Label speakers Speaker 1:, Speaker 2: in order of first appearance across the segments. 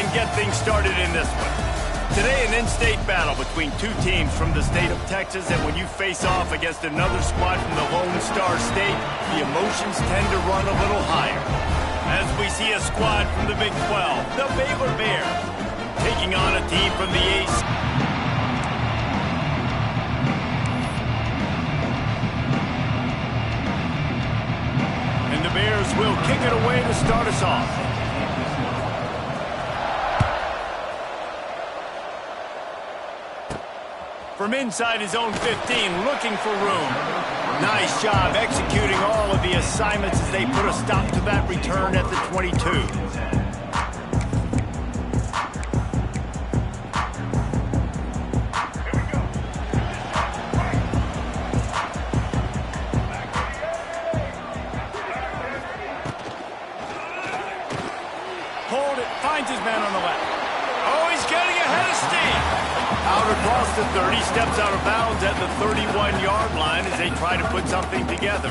Speaker 1: and get things started in this one. Today, an in-state battle between two teams from the state of Texas, and when you face off against another squad from the Lone Star State, the emotions tend to run a little higher. As we see a squad from the Big 12, the Baylor Bears, taking on a team from the ACC. And the Bears will kick it away to start us off. From inside his own 15, looking for room. Nice job executing all of the assignments as they put a stop to that return at the 22. Hold it, finds his man on the left. Oh, he's getting ahead of steam. Out across the 30, steps out of bounds at the 31-yard line as they try to put something together.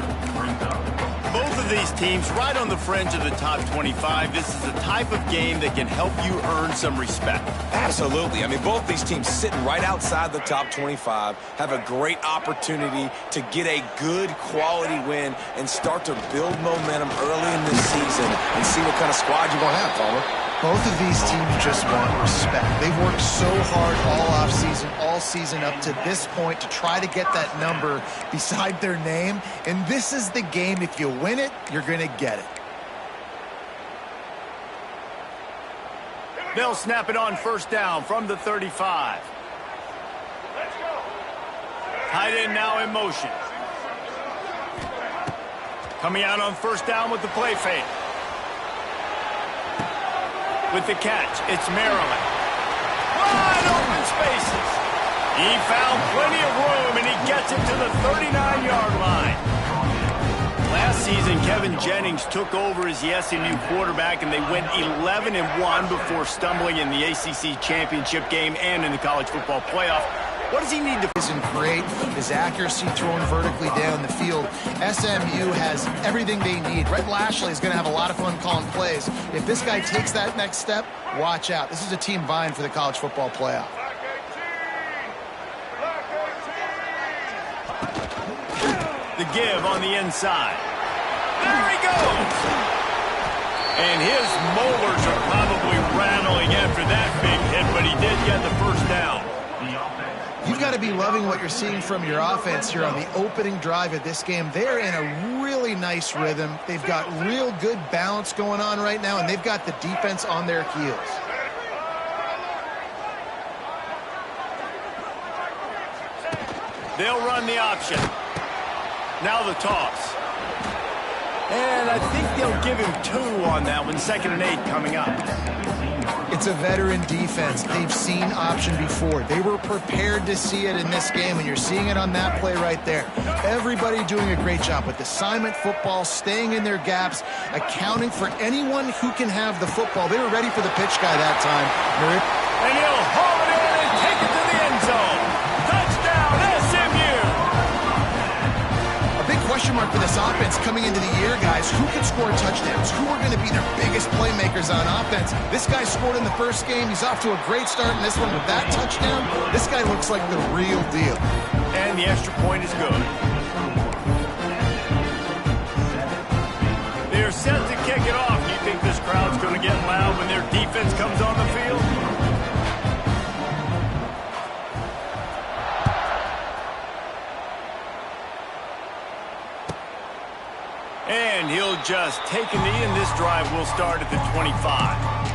Speaker 1: Both of these teams right on the fringe of the top 25. This is the type of game that can help you earn some respect.
Speaker 2: Absolutely. I mean, both these teams sitting right outside the top 25 have a great opportunity to get a good quality win and start to build momentum early in this season and see what kind of squad you're going to have, Palmer.
Speaker 3: Both of these teams just want respect. They've worked so hard all season up to this point to try to get that number beside their name. And this is the game. If you win it, you're going to get it.
Speaker 1: They'll snap it on first down from the 35. Tight end now in motion. Coming out on first down with the play fake. With the catch, it's Maryland. Wide open spaces. He found plenty of room, and he gets it to the 39-yard line. Last season, Kevin Jennings took over as the SMU quarterback, and they went 11-1 before stumbling in the ACC championship game and in the college football playoff. What does he need to...
Speaker 3: Isn't great. His accuracy thrown vertically down the field. SMU has everything they need. Rhett Lashley is going to have a lot of fun calling plays. If this guy takes that next step, watch out. This is a team vying for the college football playoff.
Speaker 1: The give on the inside. There he goes! And his molars are probably rattling after that big hit, but he did get the first down.
Speaker 3: You've got to be loving what you're seeing from your offense here on the opening drive of this game. They're in a really nice rhythm. They've got real good balance going on right now, and they've got the defense on their heels.
Speaker 1: They'll run the option. Now the toss. And I think they'll give him 2 on that one. 2nd and 8 coming up.
Speaker 3: It's a veteran defense. They've seen option before. They were prepared to see it in this game, and you're seeing it on that play right there. Everybody doing a great job with assignment football, staying in their gaps, accounting for anyone who can have the football. They were ready for the pitch guy that time.
Speaker 1: And he'll haul it in and take it to the end zone. Touchdown, SMU!
Speaker 3: A big question mark for this offense coming into the year, guys. Who could score touchdowns? Who are going to be their biggest playmakers on offense? This guy scored in the first game. He's off to a great start in this one with that touchdown. This guy looks like the real deal.
Speaker 1: And the extra point is good. They're set to kick it off. You think this crowd's going to get loud when their defense comes on the field? And he'll just take a knee, and this drive will start at the 25.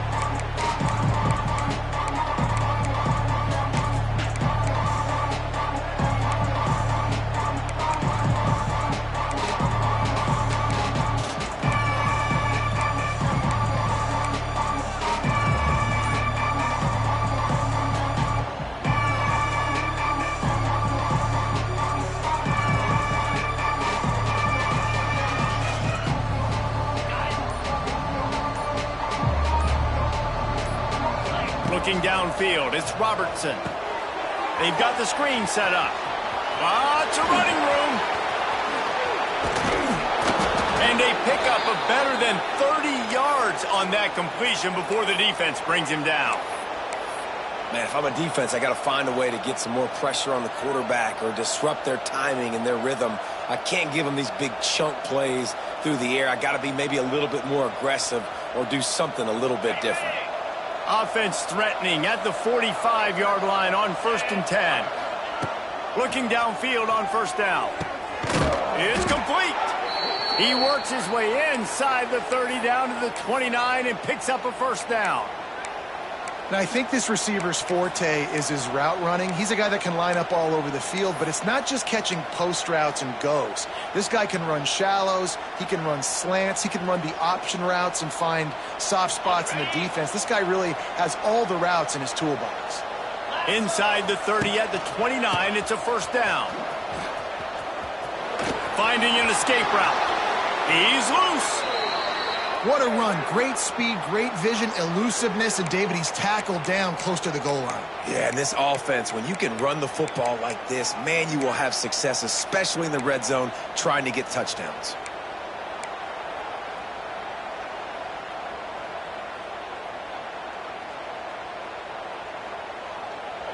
Speaker 1: Looking downfield, it's Robertson. They've got the screen set up. Lots of running room. And a pickup of better than 30 yards on that completion before the defense brings him down.
Speaker 2: Man, if I'm a defense, I got to find a way to get some more pressure on the quarterback or disrupt their timing and their rhythm. I can't give them these big chunk plays through the air. I got to be maybe a little bit more aggressive or do something a little bit different.
Speaker 1: Offense threatening at the 45-yard line on 1st and 10. Looking downfield on 1st down. It's complete. He works his way inside the 30 down to the 29 and picks up a 1st down.
Speaker 3: Now, I think this receiver's forte is his route running. He's a guy that can line up all over the field, but it's not just catching post routes and goes. This guy can run shallows, he can run slants, he can run the option routes and find soft spots in the defense. This guy really has all the routes in his toolbox.
Speaker 1: Inside the 30 at the 29, it's a 1st down. Finding an escape route. He's loose.
Speaker 3: What a run. Great speed, great vision, elusiveness, and David, he's tackled down close to the goal line.
Speaker 2: Yeah, and this offense, when you can run the football like this, man, you will have success, especially in the red zone, trying to get touchdowns.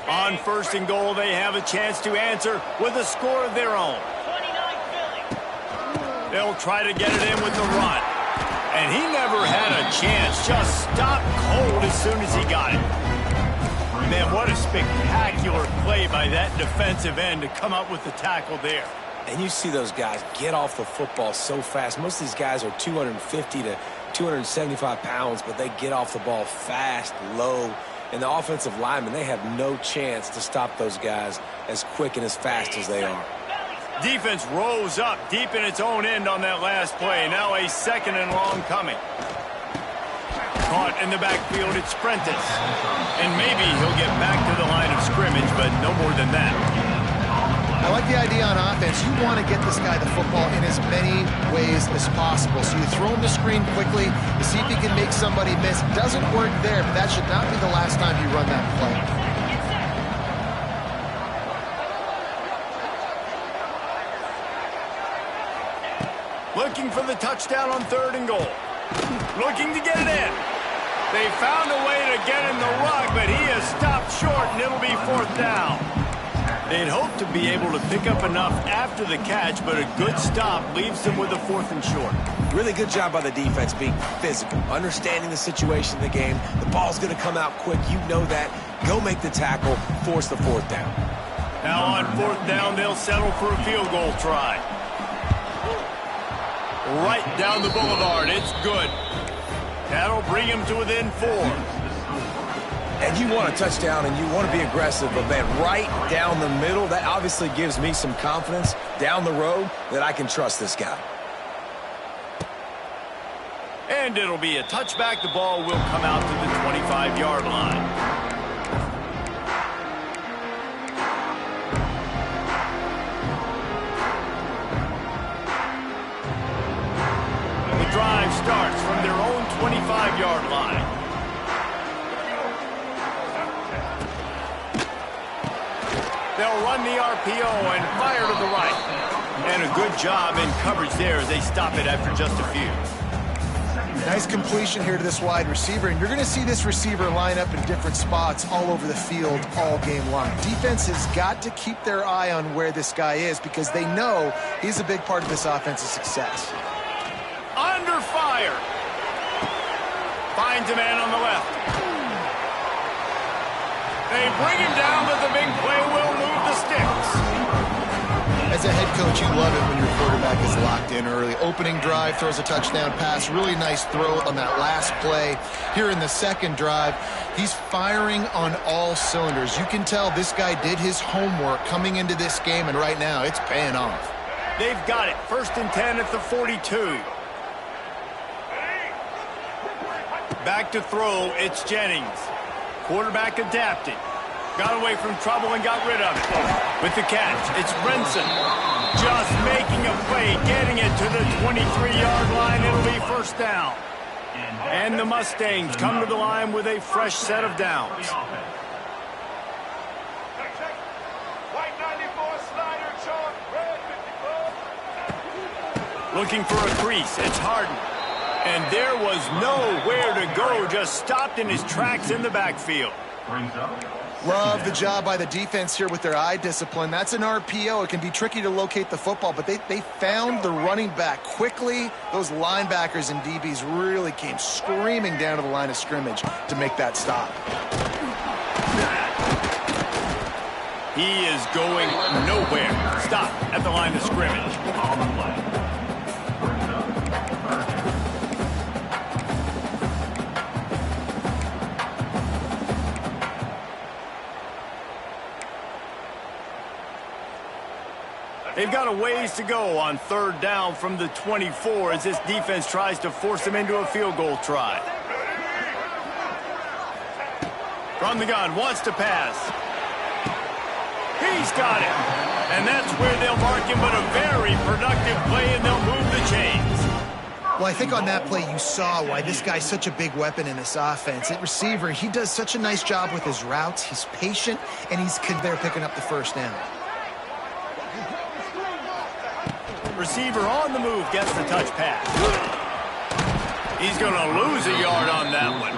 Speaker 1: On 1st and goal, they have a chance to answer with a score of their own. They'll try to get it in with the run. And he never had a chance, just stopped cold as soon as he got it. Man, what a spectacular play by that defensive end to come up with the tackle there.
Speaker 2: And you see those guys get off the football so fast. Most of these guys are 250 to 275 pounds, but they get off the ball fast, low. And the offensive linemen, they have no chance to stop those guys as quick and as fast as they are.
Speaker 1: Defense rose up deep in its own end on that last play. Now a 2nd and long coming. Caught in the backfield, it's Prentice. And maybe he'll get back to the line of scrimmage, but no more than that.
Speaker 3: I like the idea on offense. You want to get this guy the football in as many ways as possible. So you throw him the screen quickly to see if he can make somebody miss. Doesn't work there, but that should not be the last time you run that play.
Speaker 1: Looking for the touchdown on 3rd and goal. Looking to get it in. They found a way to get in the rug, but he has stopped short, and it'll be 4th down. They'd hoped to be able to pick up enough after the catch, but a good stop leaves them with a 4th and short.
Speaker 2: Really good job by the defense being physical, understanding the situation of the game. The ball's going to come out quick. You know that. Go make the tackle, force the 4th down.
Speaker 1: Now on 4th down, they'll settle for a field goal try. Right down the boulevard. It's good. That'll bring him to within 4.
Speaker 2: And you want a touchdown and you want to be aggressive, but man, right down the middle, that obviously gives me some confidence down the road that I can trust this guy.
Speaker 1: And it'll be a touchback. The ball will come out to the 25-yard line. Drive starts from their own 25-yard line. They'll run the RPO and fire to the right. And a good job in coverage there as they stop it after just a few.
Speaker 3: Nice completion here to this wide receiver, and you're going to see this receiver line up in different spots all over the field all game long. Defense has got to keep their eye on where this guy is because they know he's a big part of this offense's success.
Speaker 1: Under fire. Finds a man on the left. They bring him down, but the big play will move the sticks.
Speaker 3: As a head coach, you love it when your quarterback is locked in early. Opening drive, throws a touchdown pass. Really nice throw on that last play. Here in the 2nd drive, he's firing on all cylinders. You can tell this guy did his homework coming into this game, and right now it's paying off.
Speaker 1: They've got it. 1st and 10 at the 42. Back to throw, it's Jennings. Quarterback adapted. Got away from trouble and got rid of it. With the catch, it's Brinson. Just making a play, getting it to the 23-yard line. It'll be 1st down. And the Mustangs come to the line with a fresh set of downs. Looking for a crease. It's Harden. And there was nowhere to go. Just stopped in his tracks in the backfield.
Speaker 3: Love the job by the defense here with their eye discipline. That's an RPO. It can be tricky to locate the football, but they found the running back quickly. Those linebackers and DBs really came screaming down to the line of scrimmage to make that stop.
Speaker 1: He is going nowhere. Stop at the line of scrimmage. They've got a ways to go on 3rd down from the 24 as this defense tries to force them into a field goal try. From the gun, wants to pass. He's got it. And that's where they'll mark him, but a very productive play, and they'll move the chains.
Speaker 3: Well, I think on that play you saw why this guy's such a big weapon in this offense. At receiver, he does such a nice job with his routes. He's patient, and he's there picking up the 1st down.
Speaker 1: Receiver on the move gets the touch pass. He's going to lose a yard on that one.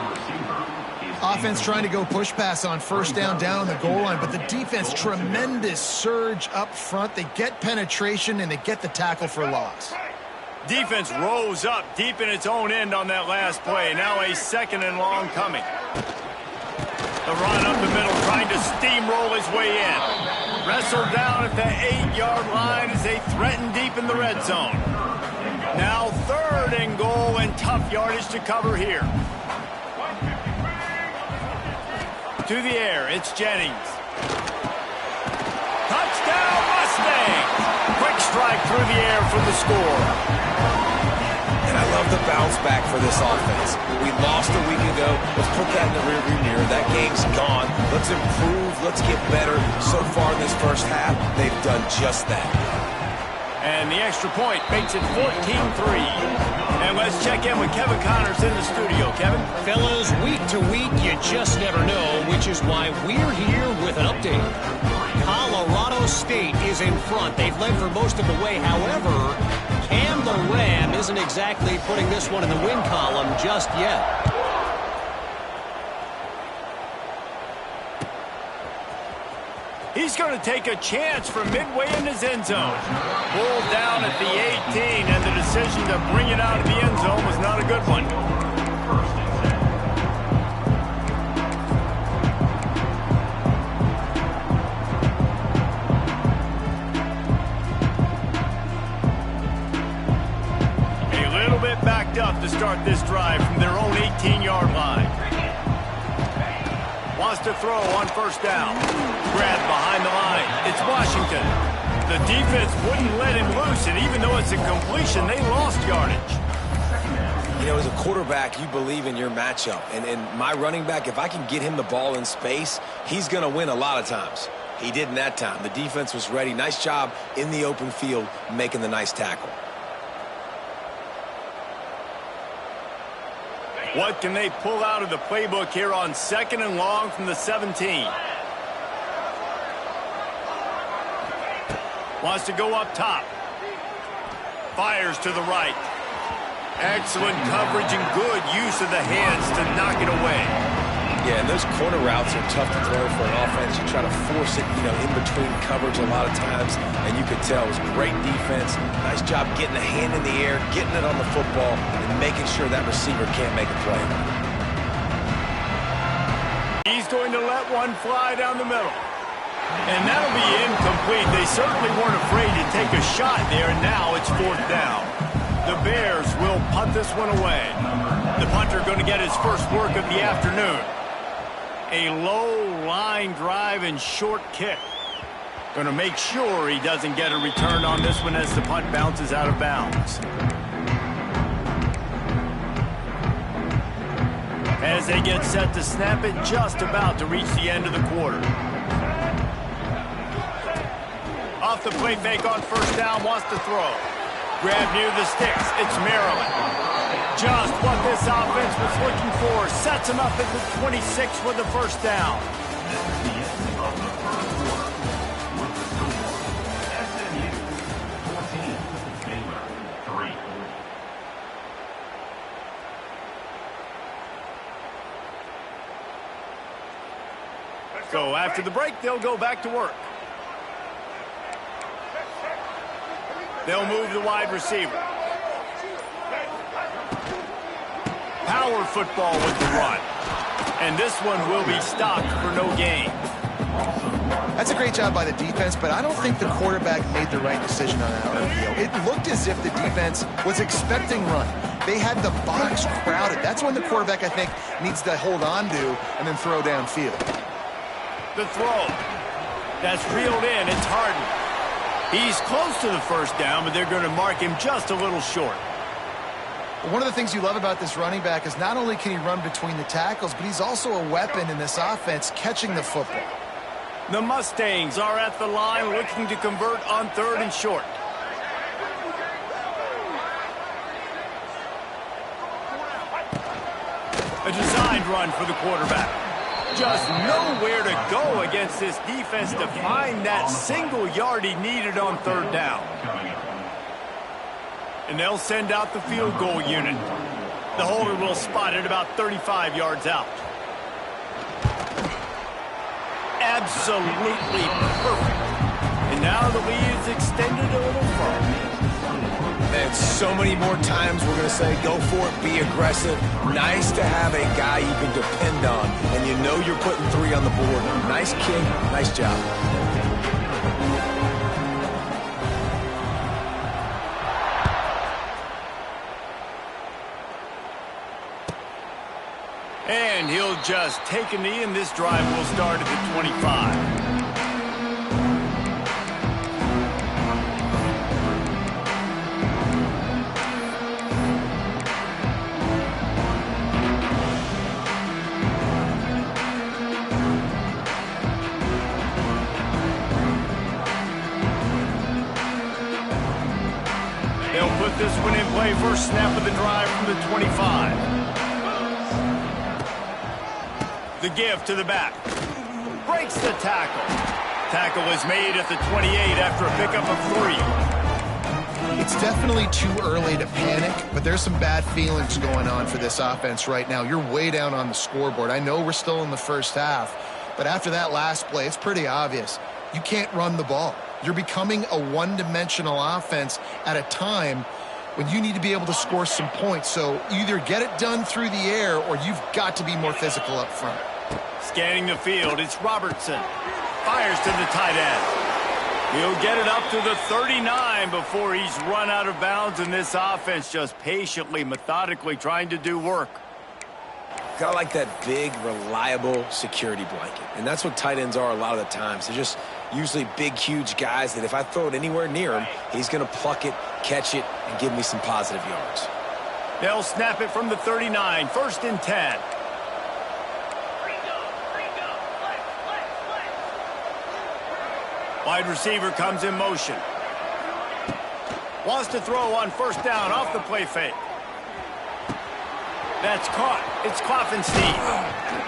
Speaker 3: Offense trying to go push pass on 1st down on the goal line, but the defense, tremendous surge up front. They get penetration, and they get the tackle for loss.
Speaker 1: Defense rose up deep in its own end on that last play. Now a 2nd and long coming. The run up the middle, trying to steamroll his way in. Wrestled down at the 8-yard line as they threaten deep in the red zone. Now 3rd and goal, and tough yardage to cover here. To the air, it's Jennings. Touchdown, Mustangs! Quick strike through the air for the score.
Speaker 2: And I love the bounce back for this offense. We lost a week ago. Let's put that in the rearview mirror. That game's gone. Let's improve. Let's get better. So far in this first half, they've done just that.
Speaker 1: And the extra point makes it 14-3. And let's check in with Kevin Connors in the studio. Kevin?
Speaker 4: Fellas, week to week, you just never know, which is why we're here with an update. Colorado State is in front. They've led for most of the way. However, Cam the Ram isn't exactly putting this one in the win column just yet.
Speaker 1: He's going to take a chance from midway in his end zone. Pulled down at the 18, and the decision to bring it out of the end zone was not a good one. A little bit backed up to start this drive from their own 18-yard line. Wants to throw on 1st down. Grabbed behind the line. It's Washington. The defense wouldn't let him loose, and even though it's a completion, they lost yardage.
Speaker 2: You know, as a quarterback, you believe in your matchup. And my running back, if I can get him the ball in space, he's going to win a lot of times. He didn't that time. The defense was ready. Nice job in the open field making the nice tackle.
Speaker 1: What can they pull out of the playbook here on 2nd and long from the 17? Wants to go up top. Fires to the right. Excellent coverage and good use of the hands to knock it away.
Speaker 2: Yeah, and those corner routes are tough to throw for an offense. You try to force it, in between coverage a lot of times, and you could tell it was great defense. Nice job getting a hand in the air, getting it on the football, and making sure that receiver can't make a play.
Speaker 1: He's going to let one fly down the middle. And that'll be incomplete. They certainly weren't afraid to take a shot there, and now it's 4th down. The Bears will punt this one away. The punter going to get his first work of the afternoon. A low line drive and short kick. Going to make sure he doesn't get a return on this one as the punt bounces out of bounds. As they get set to snap it, just about to reach the end of the quarter. Off the play fake on 1st down, wants to throw. Grab near the sticks, it's Maryland. Just what this offense was looking for. Sets him up at the 26 for the 1st down. So after the break, they'll go back to work. They'll move the wide receiver. Power football with the run. And this one will be stopped for no gain.
Speaker 3: That's a great job by the defense, but I don't think the quarterback made the right decision on that RPO. It looked as if the defense was expecting run. They had the box crowded. That's when the quarterback, I think, needs to hold on to and then throw downfield.
Speaker 1: The throw. That's reeled in. It's Harden. He's close to the first down, but they're going to mark him just a little short.
Speaker 3: One of the things you love about this running back is not only can he run between the tackles, but he's also a weapon in this offense catching the football.
Speaker 1: The Mustangs are at the line looking to convert on 3rd and short. A designed run for the quarterback. Just nowhere to go against this defense to find that single yard he needed on 3rd down. And they'll send out the field goal unit. The holder will spot it about 35 yards out. Absolutely perfect. And now the lead is extended a little further.
Speaker 2: Man, so many more times we're going to say, go for it, be aggressive. Nice to have a guy you can depend on, and you know you're putting 3 on the board. Nice kick, nice job.
Speaker 1: And he'll just take a knee, and this drive will start at the 25. They'll put this one in play. First snap of the drive from the 25. The give to the back. Breaks the tackle. Tackle is made at the 28 after a pickup of 3.
Speaker 3: It's definitely too early to panic, but there's some bad feelings going on for this offense right now. You're way down on the scoreboard. I know we're still in the first half, but after that last play, it's pretty obvious. You can't run the ball. You're becoming a one-dimensional offense at a time when you need to be able to score some points. So either get it done through the air or you've got to be more physical up front.
Speaker 1: Scanning the field, it's Robertson. Fires to the tight end. He'll get it up to the 39 before he's run out of bounds, and this offense just patiently, methodically trying to do work.
Speaker 2: Got like that big, reliable security blanket. And that's what tight ends are a lot of the times. They're just usually big, huge guys that if I throw it anywhere near him, he's going to pluck it, catch it, and give me some positive yards.
Speaker 1: They'll snap it from the 39, 1st and 10. Wide receiver comes in motion. Wants to throw on 1st down off the play fake. That's caught. It's Kloffenstein.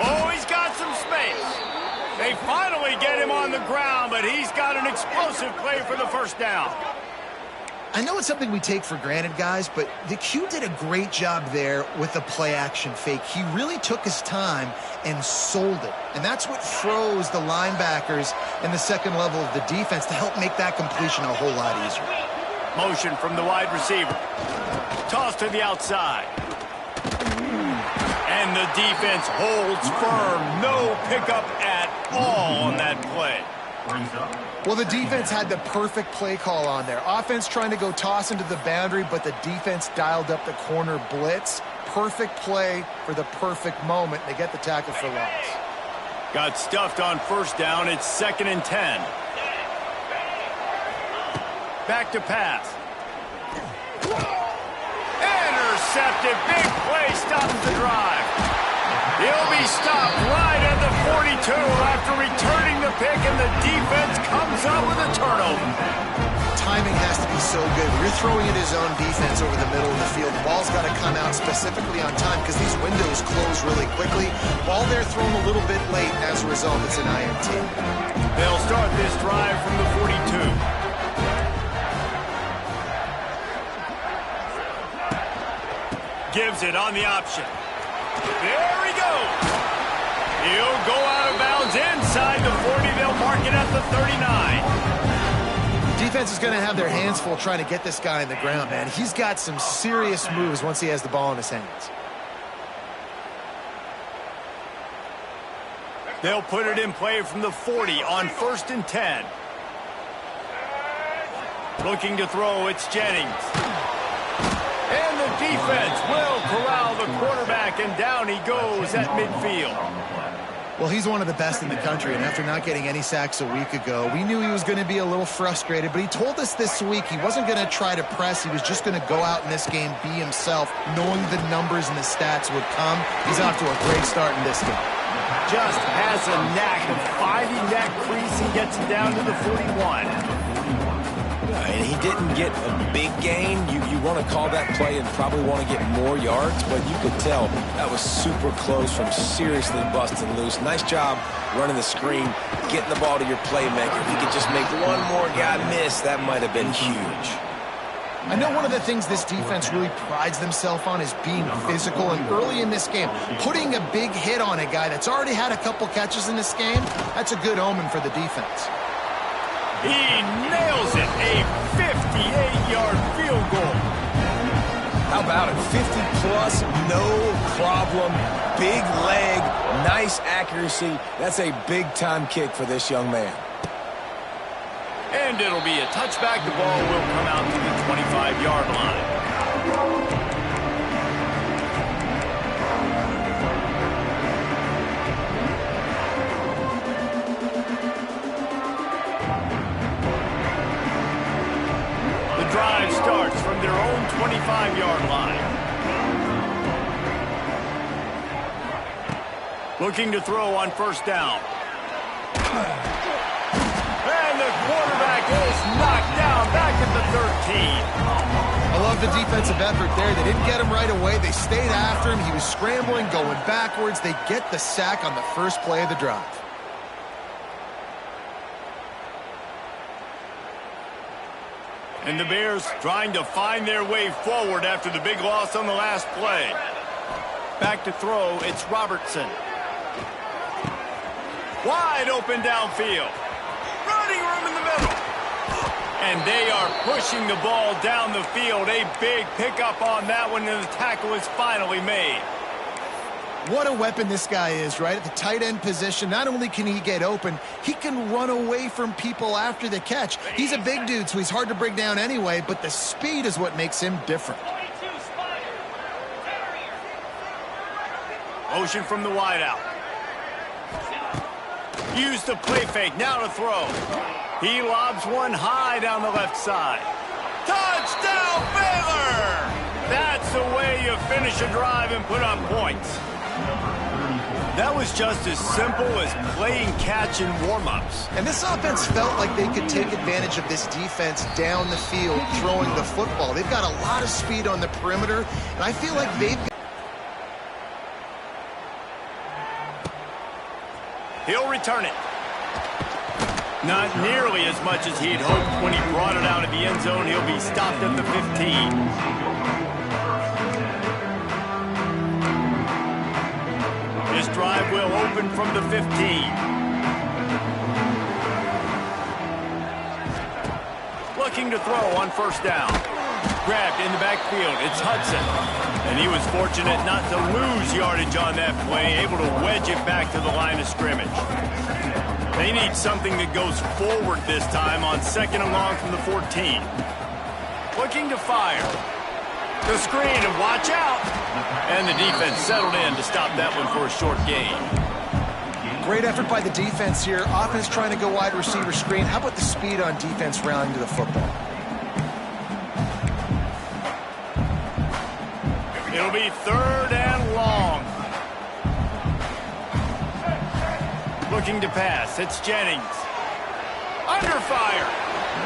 Speaker 1: Oh, he's got some space. They finally get him on the ground, but he's got an explosive play for the 1st down.
Speaker 3: I know it's something we take for granted, guys, but the Q did a great job there with the play-action fake. He really took his time and sold it. And that's what froze the linebackers in the second level of the defense to help make that completion a whole lot easier.
Speaker 1: Motion from the wide receiver. Toss to the outside. And the defense holds firm. No pickup at all on that play.
Speaker 3: Well, the defense had the perfect play call on there. Offense trying to go toss into the boundary, but the defense dialed up the corner blitz. Perfect play for the perfect moment. They get the tackle for loss.
Speaker 1: Got stuffed on 1st down. It's 2nd and 10. Back to pass. Intercepted. Big play stops the drive. He'll be stopped right at the 42 after returning the pick, and the defense comes up with a turnover.
Speaker 3: Timing has to be so good. When you're throwing at his own defense over the middle of the field, the ball's got to come out specifically on time because these windows close really quickly. Ball there thrown a little bit late. As a result, it's an INT.
Speaker 1: They'll start this drive from the 42. Gives it on the option. There he goes. He'll go out of bounds inside. inside the 40. They'll mark it at the 39.
Speaker 3: Defense is going to have their hands full trying to get this guy on the ground, man. He's got some serious moves once he has the ball in his hands.
Speaker 1: They'll put it in play from the 40 on 1st and 10. Looking to throw, it's Jennings. And the defense will corral the quarterback, and down he goes at midfield.
Speaker 3: Well, he's one of the best in the country, and after not getting any sacks a week ago, we knew he was going to be a little frustrated, but he told us this week he wasn't going to try to press. He was just going to go out in this game, be himself, knowing the numbers and the stats would come. He's off to a great start in this game.
Speaker 1: Just has a knack of finding that crease and gets it down to the 41.
Speaker 2: And he didn't get a big gain. You want to call that play and probably want to get more yards, but you could tell that was super close from seriously busting loose. Nice job running the screen, getting the ball to your playmaker. If he could just make one more guy miss, that might have been huge.
Speaker 3: I know one of the things this defense really prides themselves on is being physical, and early in this game, putting a big hit on a guy that's already had a couple catches in this game, that's a good omen for the defense.
Speaker 1: He nails it, a 58-yard field goal.
Speaker 2: How about it? 50-plus, no problem. Big leg, nice accuracy. That's a big-time kick for this young man.
Speaker 1: And it'll be a touchback. The ball will come out to the 25-yard line. The drive starts from their own 25-yard line. Looking to throw on 1st down. And the quarterback is knocked down back at the 13.
Speaker 3: I love the defensive effort there. They didn't get him right away. They stayed after him. He was scrambling, going backwards. They get the sack on the first play of the drive.
Speaker 1: And the Bears trying to find their way forward after the big loss on the last play. Back to throw, it's Robertson. Wide open downfield. Running room in the middle. And they are pushing the ball down the field. A big pickup on that one, and the tackle is finally made.
Speaker 3: What a weapon this guy is, right? At the tight end position, not only can he get open, he can run away from people after the catch. He's a big dude, so he's hard to bring down anyway, but the speed is what makes him different.
Speaker 1: Motion from the wideout. Use the play fake, now to throw. He lobs one high down the left side. Touchdown, Baylor! That's the way you finish a drive and put up points. That was just as simple as playing catch in warm-ups.
Speaker 3: And this offense felt like they could take advantage of this defense down the field throwing the football. They've got a lot of speed on the perimeter, and I feel like they've...
Speaker 1: He'll return it. Not nearly as much as he'd hoped when he brought it out of the end zone. He'll be stopped at the 15. This drive will open from the 15. Looking to throw on 1st down. Grabbed in the backfield. It's Hudson. And he was fortunate not to lose yardage on that play, able to wedge it back to the line of scrimmage. They need something that goes forward this time on 2nd and long from the 14. Looking to fire. The screen, and watch out. And the defense settled in to stop that one for a short gain.
Speaker 3: Great effort by the defense here. Offense trying to go wide receiver screen. How about the speed on defense rallying to the football?
Speaker 1: It'll be 3rd and long. Looking to pass. It's Jennings. Under fire.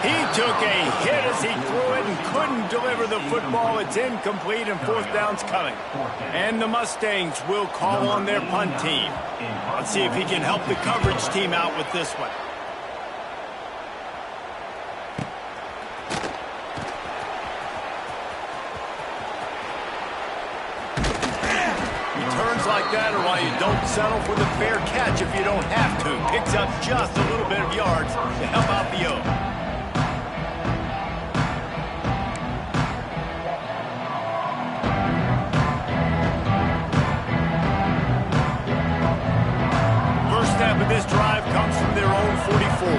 Speaker 1: He took a hit as he threw it and couldn't deliver the football. It's incomplete, and 4th down's coming. And the Mustangs will call on their punt team. Let's see if he can help the coverage team out with this one. Turns like that or why you don't settle for the fair catch if you don't have to. Picks up just a little bit of yards to help out the O. First step of this drive comes from their own 44.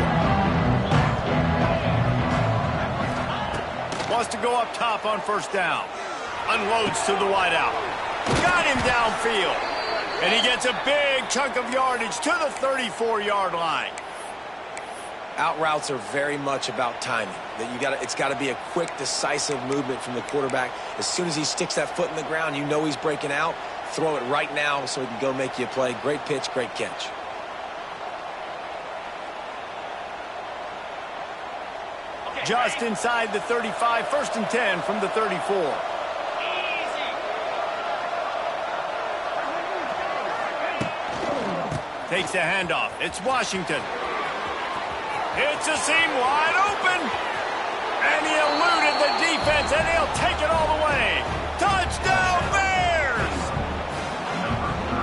Speaker 1: Wants to go up top on first down. Unloads to the wideout. Got him downfield. And he gets a big chunk of yardage to the 34-yard line.
Speaker 2: Out routes are very much about timing. It's got to be a quick, decisive movement from the quarterback. As soon as he sticks that foot in the ground, you know he's breaking out. Throw it right now so he can go make you a play. Great pitch, great catch.
Speaker 1: Just inside the 35, 1st and 10 from the 34. Takes the handoff. It's Washington. It's a seam wide open. And he eluded the defense, and he'll take it all the way. Touchdown, Bears!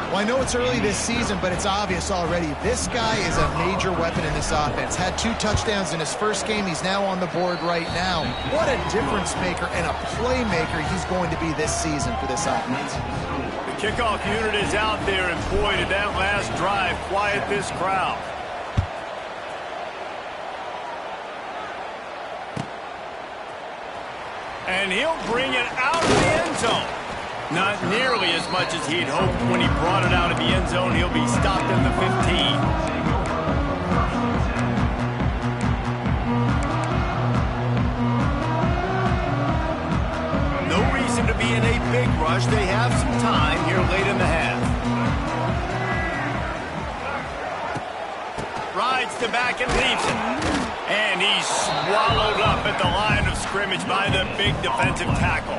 Speaker 3: Well, I know it's early this season, but it's obvious already. This guy is a major weapon in this offense. Had 2 touchdowns in his first game. He's now on the board right now. What a difference maker and a playmaker he's going to be this season for this offense.
Speaker 1: The kickoff unit is out there, and boy, did that last drive quiet this crowd. And he'll bring it out of the end zone. Not nearly as much as he'd hoped when he brought it out of the end zone. He'll be stopped in the 15. No reason to be in a big rush. They have some time here late in the half. Rides the back and leaves it. And he's swallowed up at the line of scrimmage by the big defensive tackle.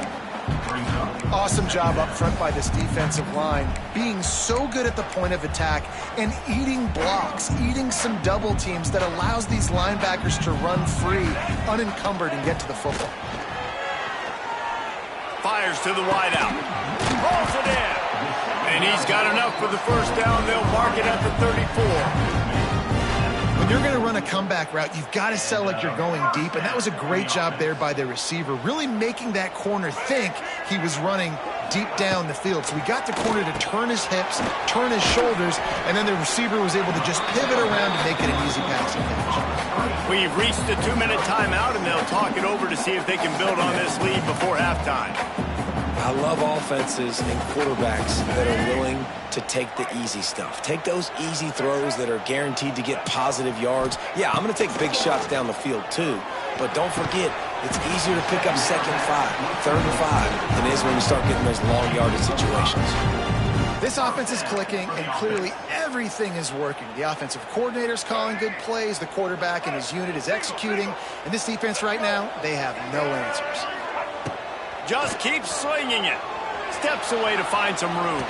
Speaker 3: Awesome job up front by this defensive line, being so good at the point of attack and eating blocks, eating some double teams that allows these linebackers to run free, unencumbered, and get to the football.
Speaker 1: Fires to the wideout. Rolls it in. And he's got enough for the first down. They'll mark it at the 34.
Speaker 3: When you're going to run a comeback route, you've got to sell like you're going deep, and that was a great job there by the receiver, really making that corner think he was running deep down the field. So we got the corner to turn his hips, turn his shoulders, and then the receiver was able to just pivot around and make it an easy passing catch.
Speaker 1: We've reached the 2-minute timeout, and they'll talk it over to see if they can build on this lead before halftime.
Speaker 2: I love offenses and quarterbacks that are willing to take the easy stuff. Take those easy throws that are guaranteed to get positive yards. Yeah, I'm going to take big shots down the field too, but don't forget, it's easier to pick up 2nd and 5, 3rd and 5 than it is when you start getting those long yardage situations.
Speaker 3: This offense is clicking, and clearly everything is working. The offensive coordinator's calling good plays, the quarterback and his unit is executing, and this defense right now, they have no answers.
Speaker 1: Just keeps swinging it. Steps away to find some room.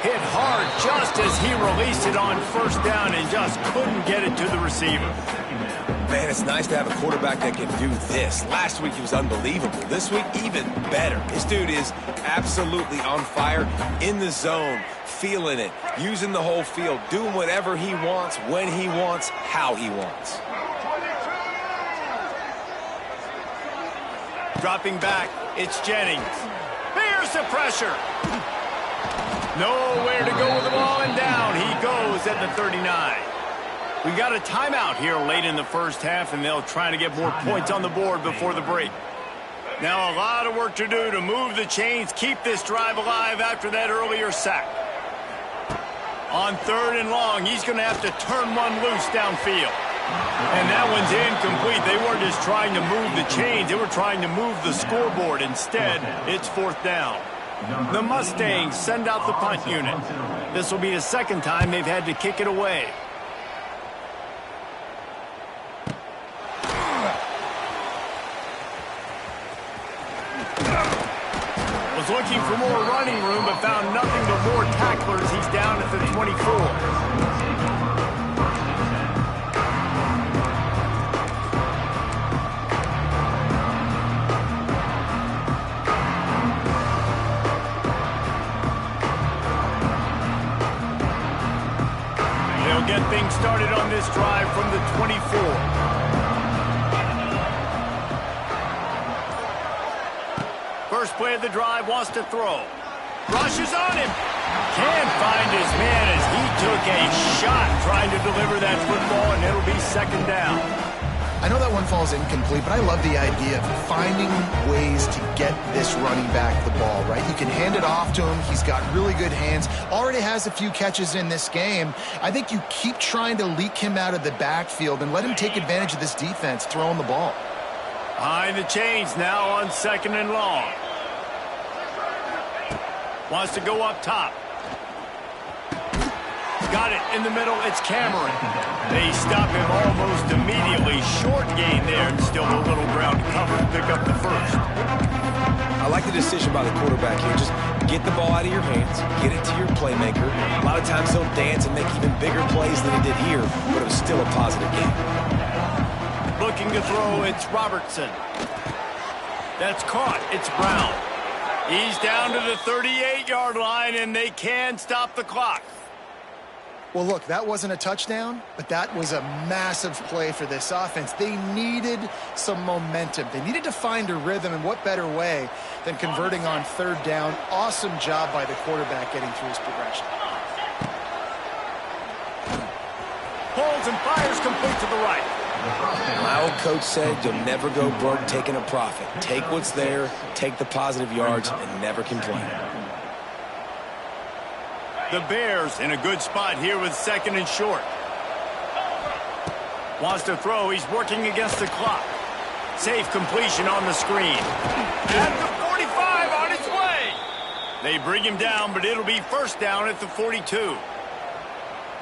Speaker 1: Hit hard just as he released it on first down and just couldn't get it to the receiver.
Speaker 2: Man, it's nice to have a quarterback that can do this. Last week he was unbelievable. This week, even better. This dude is absolutely on fire, in the zone, feeling it, using the whole field, doing whatever he wants, when he wants, how he wants.
Speaker 1: Dropping back, it's Jennings. Here's the pressure. Nowhere to go with the ball, and down he goes at the 39. We got a timeout here late in the first half, and they'll try to get more points on the board before the break. Now a lot of work to do to move the chains, keep this drive alive after that earlier sack. On 3rd and long, he's going to have to turn one loose downfield. And that one's incomplete. They weren't just trying to move the chains. They were trying to move the scoreboard. Instead, it's 4th down. The Mustangs send out the punt unit. This will be the 2nd time they've had to kick it away. Was looking for more running room, but found nothing but more tacklers. He's down at the 24. play of the drive, wants to throw. Rushes on him. Can't find his man as he took a shot trying to deliver that football, and it'll be second down.
Speaker 3: I know that one falls incomplete, but I love the idea of finding ways to get this running back the ball, right? You can hand it off to him. He's got really good hands. Already has a few catches in this game. I think you keep trying to leak him out of the backfield and let him take advantage of this defense throwing the ball.
Speaker 1: Behind the chains now on second and long. Wants to go up top. Got it in the middle. It's Cameron. They stop him almost immediately. Short gain there, and still a little ground to cover to pick up the first.
Speaker 2: I like the decision by the quarterback here. Just get the ball out of your hands, get it to your playmaker. A lot of times he'll dance and make even bigger plays than he did here, but it was still a positive game.
Speaker 1: Looking to throw, it's Robertson. That's caught. It's Brown. He's down to the 38-yard line, and they can stop the clock.
Speaker 3: Well, look, that wasn't a touchdown, but that was a massive play for this offense. They needed some momentum. They needed to find a rhythm, and what better way than converting on third down. Awesome job by the quarterback getting through his progression.
Speaker 1: Pulls and fires complete to the right.
Speaker 2: My old coach said you'll never go broke taking a profit. Take what's there, take the positive yards, and never complain.
Speaker 1: The Bears in a good spot here with second and short. Wants to throw. He's working against the clock. Safe completion on the screen. At the 45 on its way. They bring him down, but it'll be first down at the 42.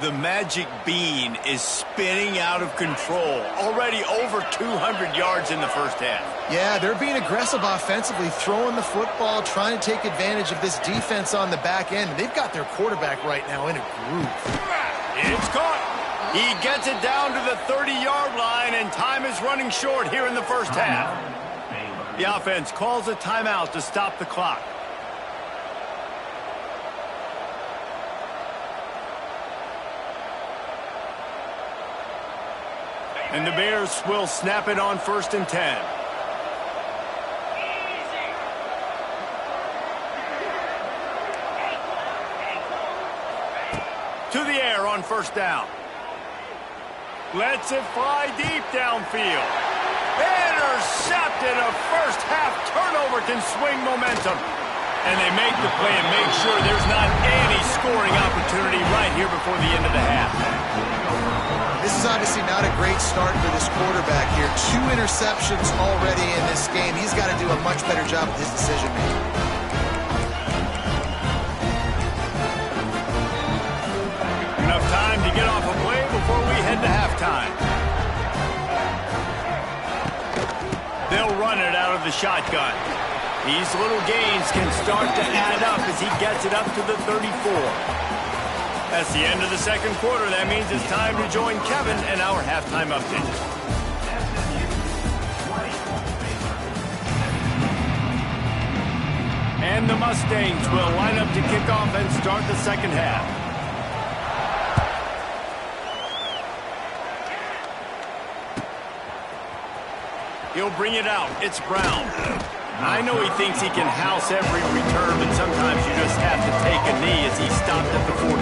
Speaker 1: The magic bean is spinning out of control. Already over 200 yards in the first half.
Speaker 3: Yeah, they're being aggressive offensively, throwing the football, trying to take advantage of this defense on the back end. They've got their quarterback right now in a groove.
Speaker 1: It's caught. He gets it down to the 30-yard line, and time is running short here in the first half. The offense calls a timeout to stop the clock. And the Bears will snap it on first and 10. To the air on first down. Lets it fly deep downfield. Intercepted. A first half turnover can swing momentum. And they make the play and make sure there's not any scoring opportunity right here before the end of the half.
Speaker 3: This is obviously not a great start for this quarterback here. 2 interceptions already in this game. He's got to do a much better job with his decision-making.
Speaker 1: Enough time to get off a play before we head to halftime. They'll run it out of the shotgun. These little gains can start to add up as he gets it up to the 34. That's the end of the second quarter. That means it's time to join Kevin and our halftime update. And the Mustangs will line up to kick off and start the second half. He'll bring it out. It's Brown. I know he thinks he can house every return, but sometimes you just have to take a knee as he stopped at the 14.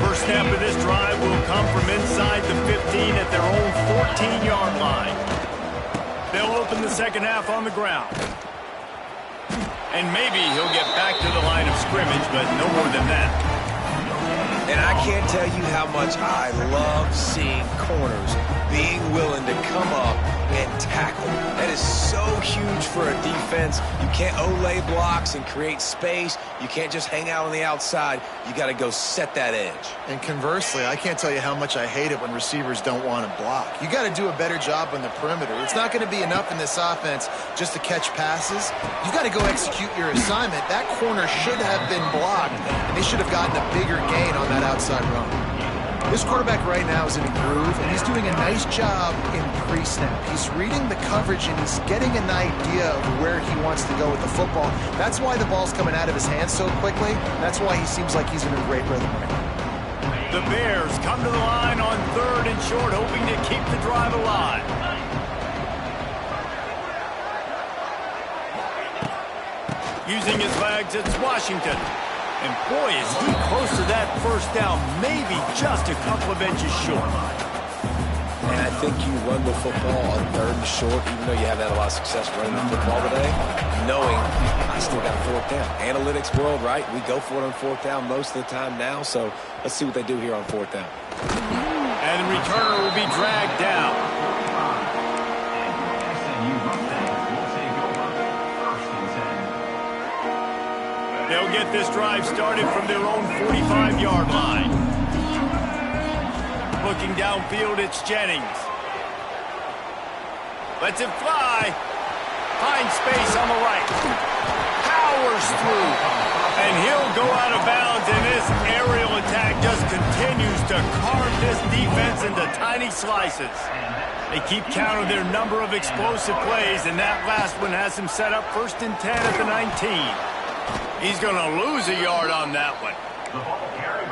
Speaker 1: First snap of this drive will come from inside the 15 at their own 14-yard line. They'll open the second half on the ground. And maybe he'll get back to the line of scrimmage, but no more than that.
Speaker 2: And I can't tell you how much I love seeing corners being willing to come up and tackle. That is so huge for a defense. You can't olay blocks and create space. You can't just hang out on the outside. You got to go set that edge.
Speaker 3: And conversely, I can't tell you how much I hate it when receivers don't want to block. You got to do a better job on the perimeter. It's not going to be enough in this offense just to catch passes. You got to go execute your assignment. That corner should have been blocked, and they should have gotten a bigger gain on that outside run. This quarterback right now is in a groove, and he's doing a nice job in pre-snap. He's reading the coverage, and he's getting an idea of where he wants to go with the football. That's why the ball's coming out of his hands so quickly. That's why he seems like he's in a great rhythm right now.
Speaker 1: The Bears come to the line on 3rd and short, hoping to keep the drive alive. Using his legs, it's Washington. And boy, is he close to that first down, maybe just a couple of inches short.
Speaker 2: And I think you run the football on 3rd and short, even though you haven't had a lot of success running the football today, knowing I still got 4th down. Analytics world, right? We go for it on 4th down most of the time now, so let's see what they do here on 4th down.
Speaker 1: And the returner will be dragged down. They'll get this drive started from their own 45-yard line. Looking downfield, it's Jennings. Lets it fly. Finds space on the right. Powers through. And he'll go out of bounds, and this aerial attack just continues to carve this defense into tiny slices. They keep count of their number of explosive plays, and that last one has him set up 1st and 10 at the 19. He's going to lose a yard on that one.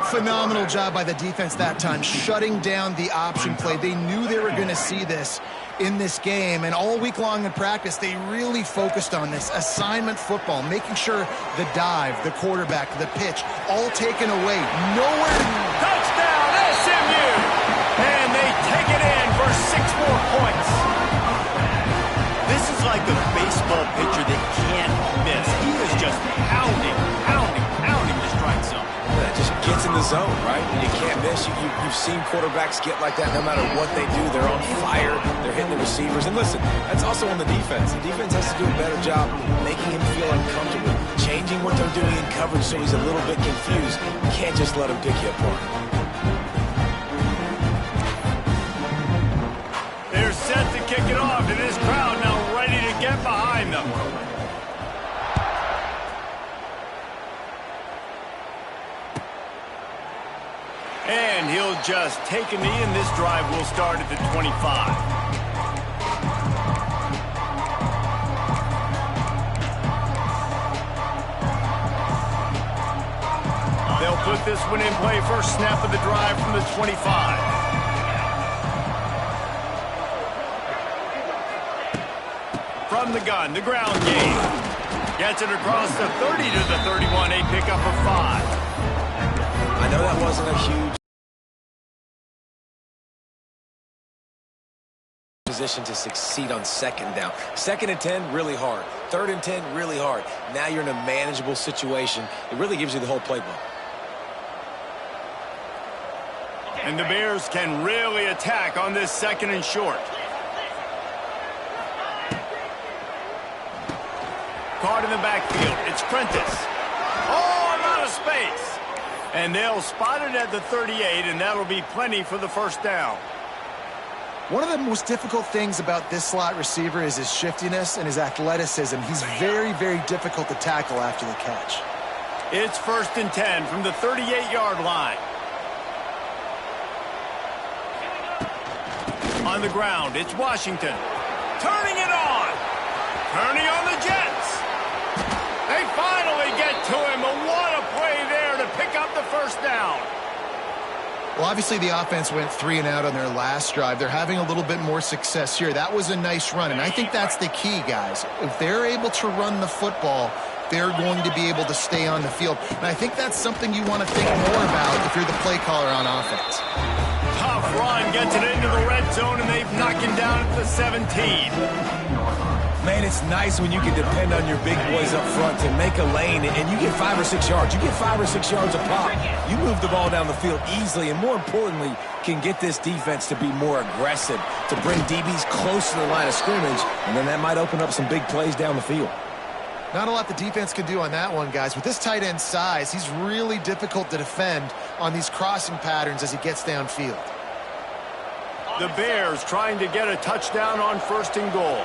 Speaker 3: Phenomenal job by the defense that time, shutting down the option play. They knew they were going to see this in this game, and all week long in practice, they really focused on this assignment football, making sure the dive, the quarterback, the pitch, all taken away. Nowhere.
Speaker 1: Touchdown, SMU! And they take it in for 6 more points. This is like a baseball pitcher that can't miss. He is just pounding the strike zone.
Speaker 2: It just gets in the zone, right? You can't miss. You've seen quarterbacks get like that no matter what they do. They're on fire. They're hitting the receivers. And listen, that's also on the defense. The defense has to do a better job making him feel uncomfortable, changing what they're doing in coverage so he's a little bit confused. You can't just let him pick you apart.
Speaker 1: They're set to kick it off, and this crowd now ready to get behind them. And he'll just take a knee, and this drive will start at the 25. They'll put this one in play. First snap of the drive from the 25. From the gun, the ground game. Gets it across the 30 to the 31, a pickup of 5.
Speaker 2: I know that wasn't a huge position to succeed on 2nd down. 2nd and 10, really hard. 3rd and 10, really hard. Now you're in a manageable situation. It really gives you the whole playbook.
Speaker 1: And the Bears can really attack on this 2nd and short. Caught in the backfield. It's Prentice. Oh, I'm out of space. And they'll spot it at the 38, and that'll be plenty for the 1st down.
Speaker 3: One of the most difficult things about this slot receiver is his shiftiness and his athleticism. He's very, very difficult to tackle after the catch.
Speaker 1: It's 1st and 10 from the 38-yard line. On the ground, it's Washington. Turning it on. Turning on the Jets. They finally get to him, but what a play there to pick up the 1st down.
Speaker 3: Well, obviously the offense went 3 and out on their last drive. They're having a little bit more success here. That was a nice run, and I think that's the key, guys. If they're able to run the football, they're going to be able to stay on the field. And I think that's something you want to think more about if you're the play caller on offense.
Speaker 1: Tough run, gets it into the red zone, and they've knocked him down at the 17.
Speaker 2: Man, it's nice when you can depend on your big boys up front to make a lane, and you get 5 or 6 yards. You get 5 or 6 yards a pop. You move the ball down the field easily, and more importantly, can get this defense to be more aggressive, to bring DBs close to the line of scrimmage, and then that might open up some big plays down the field.
Speaker 3: Not a lot the defense can do on that one, guys. With this tight end size, he's really difficult to defend on these crossing patterns as he gets downfield.
Speaker 1: The Bears trying to get a touchdown on 1st and goal.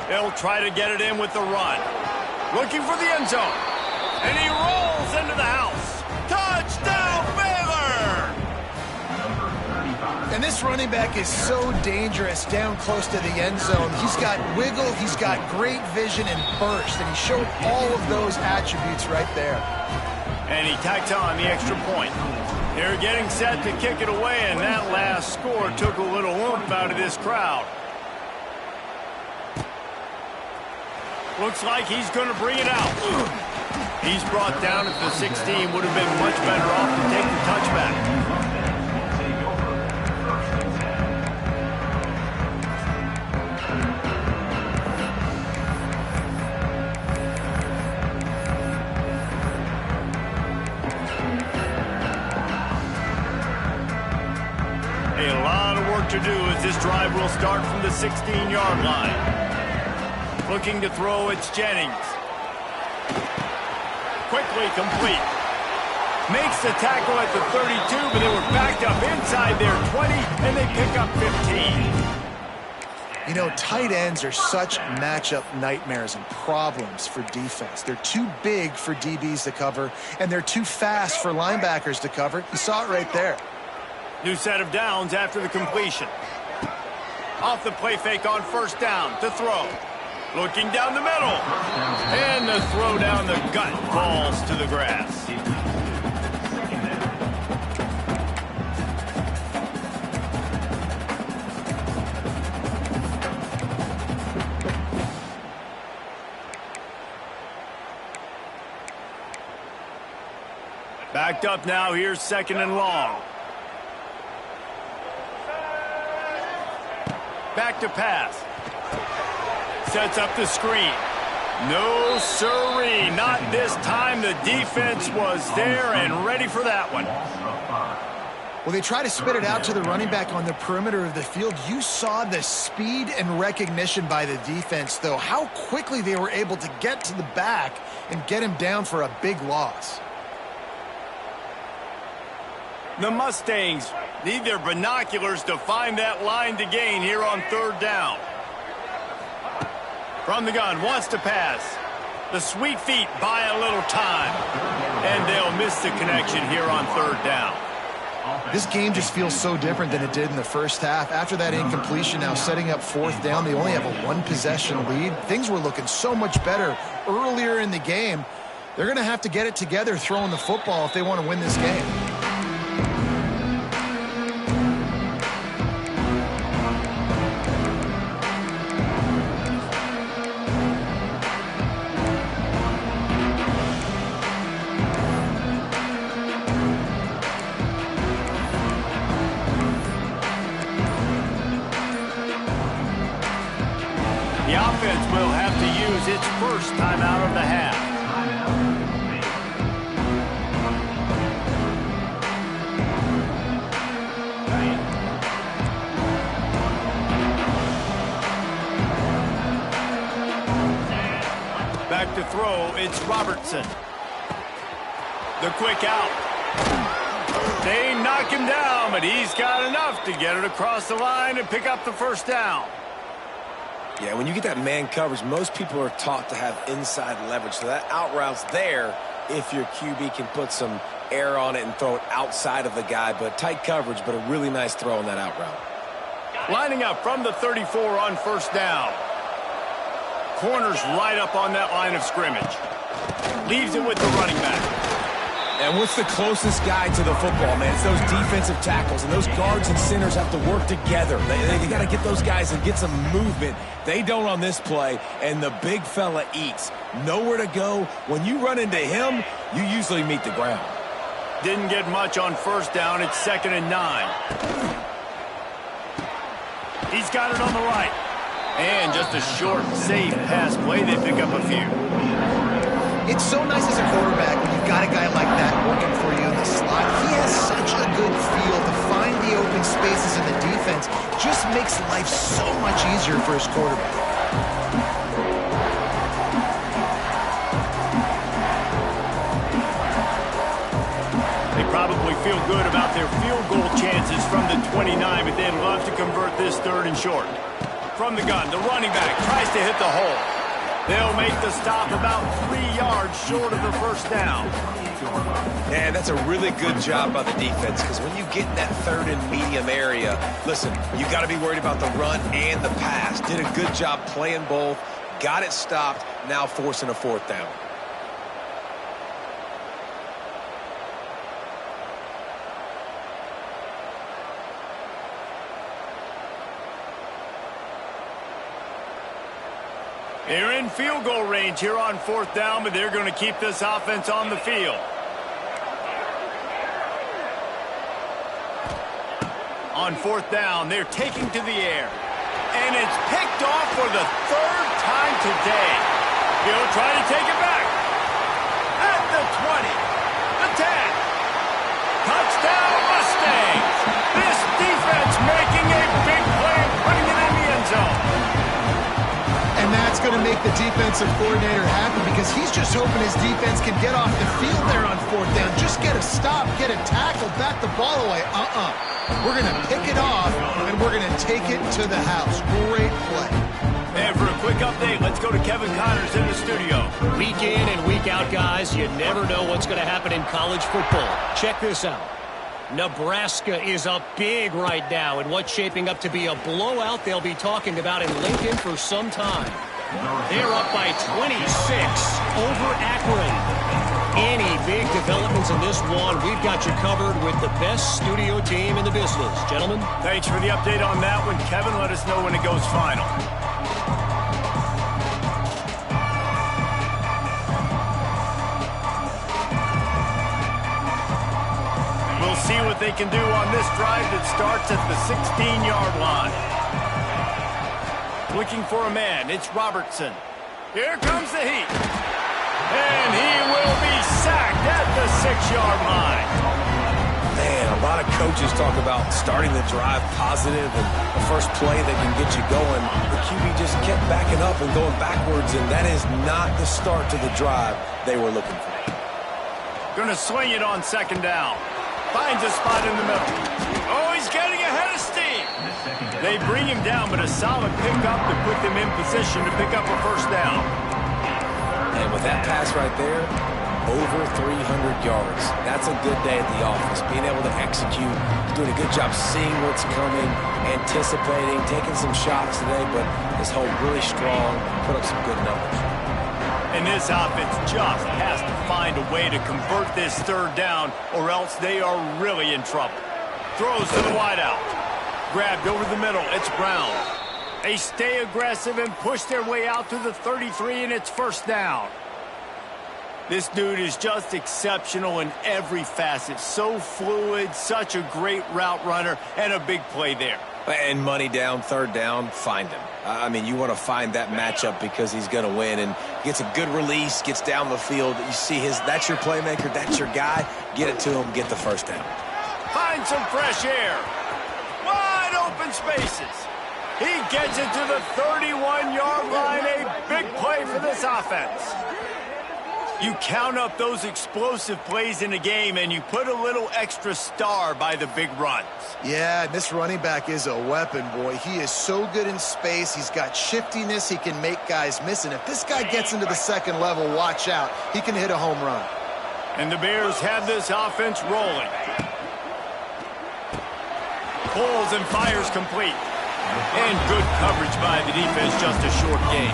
Speaker 1: They'll try to get it in with the run. Looking for the end zone. And he rolls into the house. Touchdown!
Speaker 3: And this running back is so dangerous down close to the end zone. He's got wiggle, he's got great vision and burst, and he showed all of those attributes right there.
Speaker 1: And he tacks on the extra point. They're getting set to kick it away, and that last score took a little oomph out of this crowd. Looks like he's going to bring it out. He's brought down at the 16. Would have been much better off to take the touchback. A lot of work to do as this drive will start from the 16-yard line. Looking to throw, it's Jennings. Quickly complete. Makes the tackle at the 32, but they were backed up inside their 20, and they pick up 15.
Speaker 3: You know, tight ends are such matchup nightmares and problems for defense. They're too big for DBs to cover, and they're too fast for linebackers to cover. You saw it right there.
Speaker 1: New set of downs after the completion. Off the play fake on first down to throw. Looking down the middle. And the throw down the gut falls to the grass. Backed up now. Here's second and long. Back to pass. Sets up the screen. No siree, not this time. The defense was there and ready for that one.
Speaker 3: Well, they try to spit it out to the running back on the perimeter of the field. You saw the speed and recognition by the defense, though. How quickly they were able to get to the back and get him down for a big loss.
Speaker 1: The Mustangs need their binoculars to find that line to gain here on third down. From the gun, wants to pass. The sweet feet buy a little time. And they'll miss the connection here on third down.
Speaker 3: This game just feels so different than it did in the first half. After that incompletion, now setting up fourth down, they only have a one-possession lead. Things were looking so much better earlier in the game. They're going to have to get it together throwing the football if they want to win this game.
Speaker 1: The offense will have to use its first timeout of the half. Back to throw, it's Robertson. The quick out. They knock him down, but he's got enough to get it across the line and pick up the first down.
Speaker 2: Yeah, when you get that man coverage, most people are taught to have inside leverage. So that out route's there if your QB can put some air on it and throw it outside of the guy. But tight coverage, but a really nice throw on that out route.
Speaker 1: Lining up from the 34 on first down. Corners right up on that line of scrimmage. Leaves it with the running back.
Speaker 2: And what's the closest guy to the football, man? It's those defensive tackles, and those guards and centers have to work together. They got to get those guys and get some movement. They don't on this play, and the big fella eats. Nowhere to go. When you run into him, you usually meet the ground.
Speaker 1: Didn't get much on first down. It's 2nd and 9. He's got it on the right. And just a short, safe pass play. They pick up a few.
Speaker 3: It's so nice as a quarterback when you've got a guy like that working for you in the slot. He has such a good feel to find the open spaces in the defense. Just makes life so much easier for his quarterback.
Speaker 1: They probably feel good about their field goal chances from the 29, but they'd love to convert this 3rd and short. From the gun, the running back tries to hit the hole. They'll make the stop about 3 yards short of the first down.
Speaker 2: Yeah, that's a really good job by the defense, because when you get in that third and medium area, listen, you got to be worried about the run and the pass. Did a good job playing both, got it stopped, now forcing a fourth down.
Speaker 1: They're in field goal range here on fourth down, but they're going to keep this offense on the field. On fourth down, they're taking to the air. And it's picked off for the third time today. He'll try to take it back. At the 20, the 10. Touchdown, Mustangs. This defense making a big play and putting it in the end zone.
Speaker 3: And that's going to make the defensive coordinator happy, because he's just hoping his defense can get off the field there on fourth down. Just get a stop, get a tackle, bat the ball away. We're going to pick it off, and we're going to take it to the house. Great play.
Speaker 1: And for a quick update, let's go to Kevin Connors in the studio.
Speaker 4: Week in and week out, guys, you never know what's going to happen in college football. Check this out. Nebraska is up big right now in what's shaping up to be a blowout they'll be talking about in Lincoln for some time. They're up by 26 over Akron. Any big developments in this one, we've got you covered with the best studio team in the business. Gentlemen.
Speaker 1: Thanks for the update on that one, Kevin. Let us know when it goes final. We'll see what they can do on this drive that starts at the 16-yard line. Looking for a man, it's Robertson. Here comes the heat. And he will be sacked at the 6-yard line.
Speaker 2: Man, a lot of coaches talk about starting the drive positive and the first play that can get you going. The QB just kept backing up and going backwards, and that is not the start to the drive they were looking for.
Speaker 1: Going to swing it on second down. Finds a spot in the middle. Oh, he's getting ahead of steam. They bring him down, but a solid pickup to put them in position to pick up a first down.
Speaker 2: And with that pass right there, over 300 yards. That's a good day at the office. Being able to execute, doing a good job seeing what's coming, anticipating, taking some shots today, but is held really strong, put up some good numbers.
Speaker 1: And this offense just has to find a way to convert this third down, or else they are really in trouble. Throws to the wideout. Grabbed over the middle. It's Brown. They stay aggressive and push their way out to the 33, and it's first down. This dude is just exceptional in every facet. So fluid, such a great route runner, and a big play there.
Speaker 2: And money down, third down, find him. I mean, you want to find that matchup because he's going to win, and gets a good release, gets down the field. You see that's your playmaker, that's your guy. Get it to him, get the first down.
Speaker 1: Find some fresh air. Wide open spaces. He gets it to the 31-yard line. A big play for this offense. You count up those explosive plays in a game, and you put a little extra star by the big runs.
Speaker 3: Yeah, this running back is a weapon, boy. He is so good in space. He's got shiftiness. He can make guys miss. And if this guy gets into the second level, watch out. He can hit a home run.
Speaker 1: And the Bears have this offense rolling. Pulls and fires complete. And good coverage by the defense, just a short game.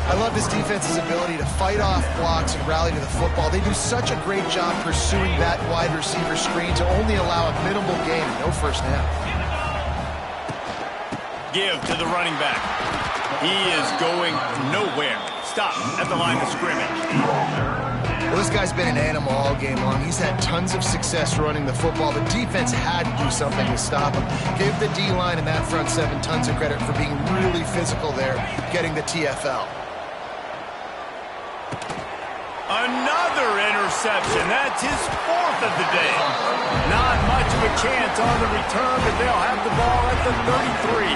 Speaker 3: I love this defense's ability to fight off blocks and rally to the football. They do such a great job pursuing that wide receiver screen to only allow a minimal gain and no first down.
Speaker 1: Give to the running back. He is going nowhere. Stop at the line of scrimmage.
Speaker 3: Well, this guy's been an animal all game long. He's had tons of success running the football. The defense had to do something to stop him. Give the D-line and that front seven tons of credit for being really physical there, getting the TFL.
Speaker 1: Another interception. That's his fourth of the day. Not much of a chance on the return, but they'll have the ball at the 33.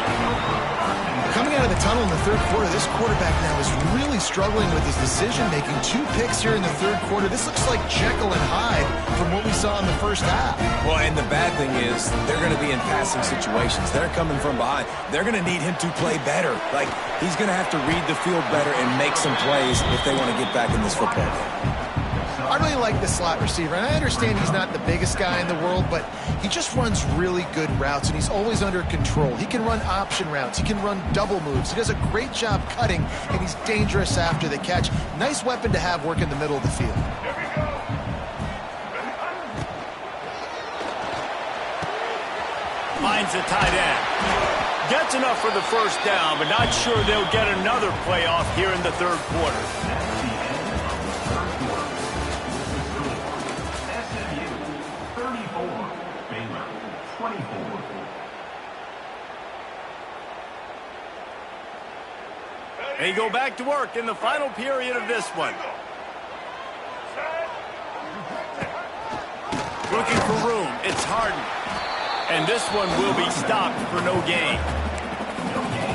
Speaker 3: Coming out of the tunnel in the third quarter, this quarterback now is really struggling with his decision-making. 2 picks here in the third quarter. This looks like Jekyll and Hyde from what we saw in the first half.
Speaker 2: Well, and the bad thing is they're going to be in passing situations. They're coming from behind. They're going to need him to play better. Like, he's going to have to read the field better and make some plays if they want to get back in this football game.
Speaker 3: I really like the slot receiver, and I understand he's not the biggest guy in the world, but he just runs really good routes, and he's always under control. He can run option routes. He can run double moves. He does a great job cutting, and he's dangerous after the catch. Nice weapon to have work in the middle of the field.
Speaker 1: Finds a tight end. Gets enough for the first down, but not sure they'll get another play off here in the third quarter. They go back to work in the final period of this one. Looking for room. It's Harden. And this one will be stopped for no gain.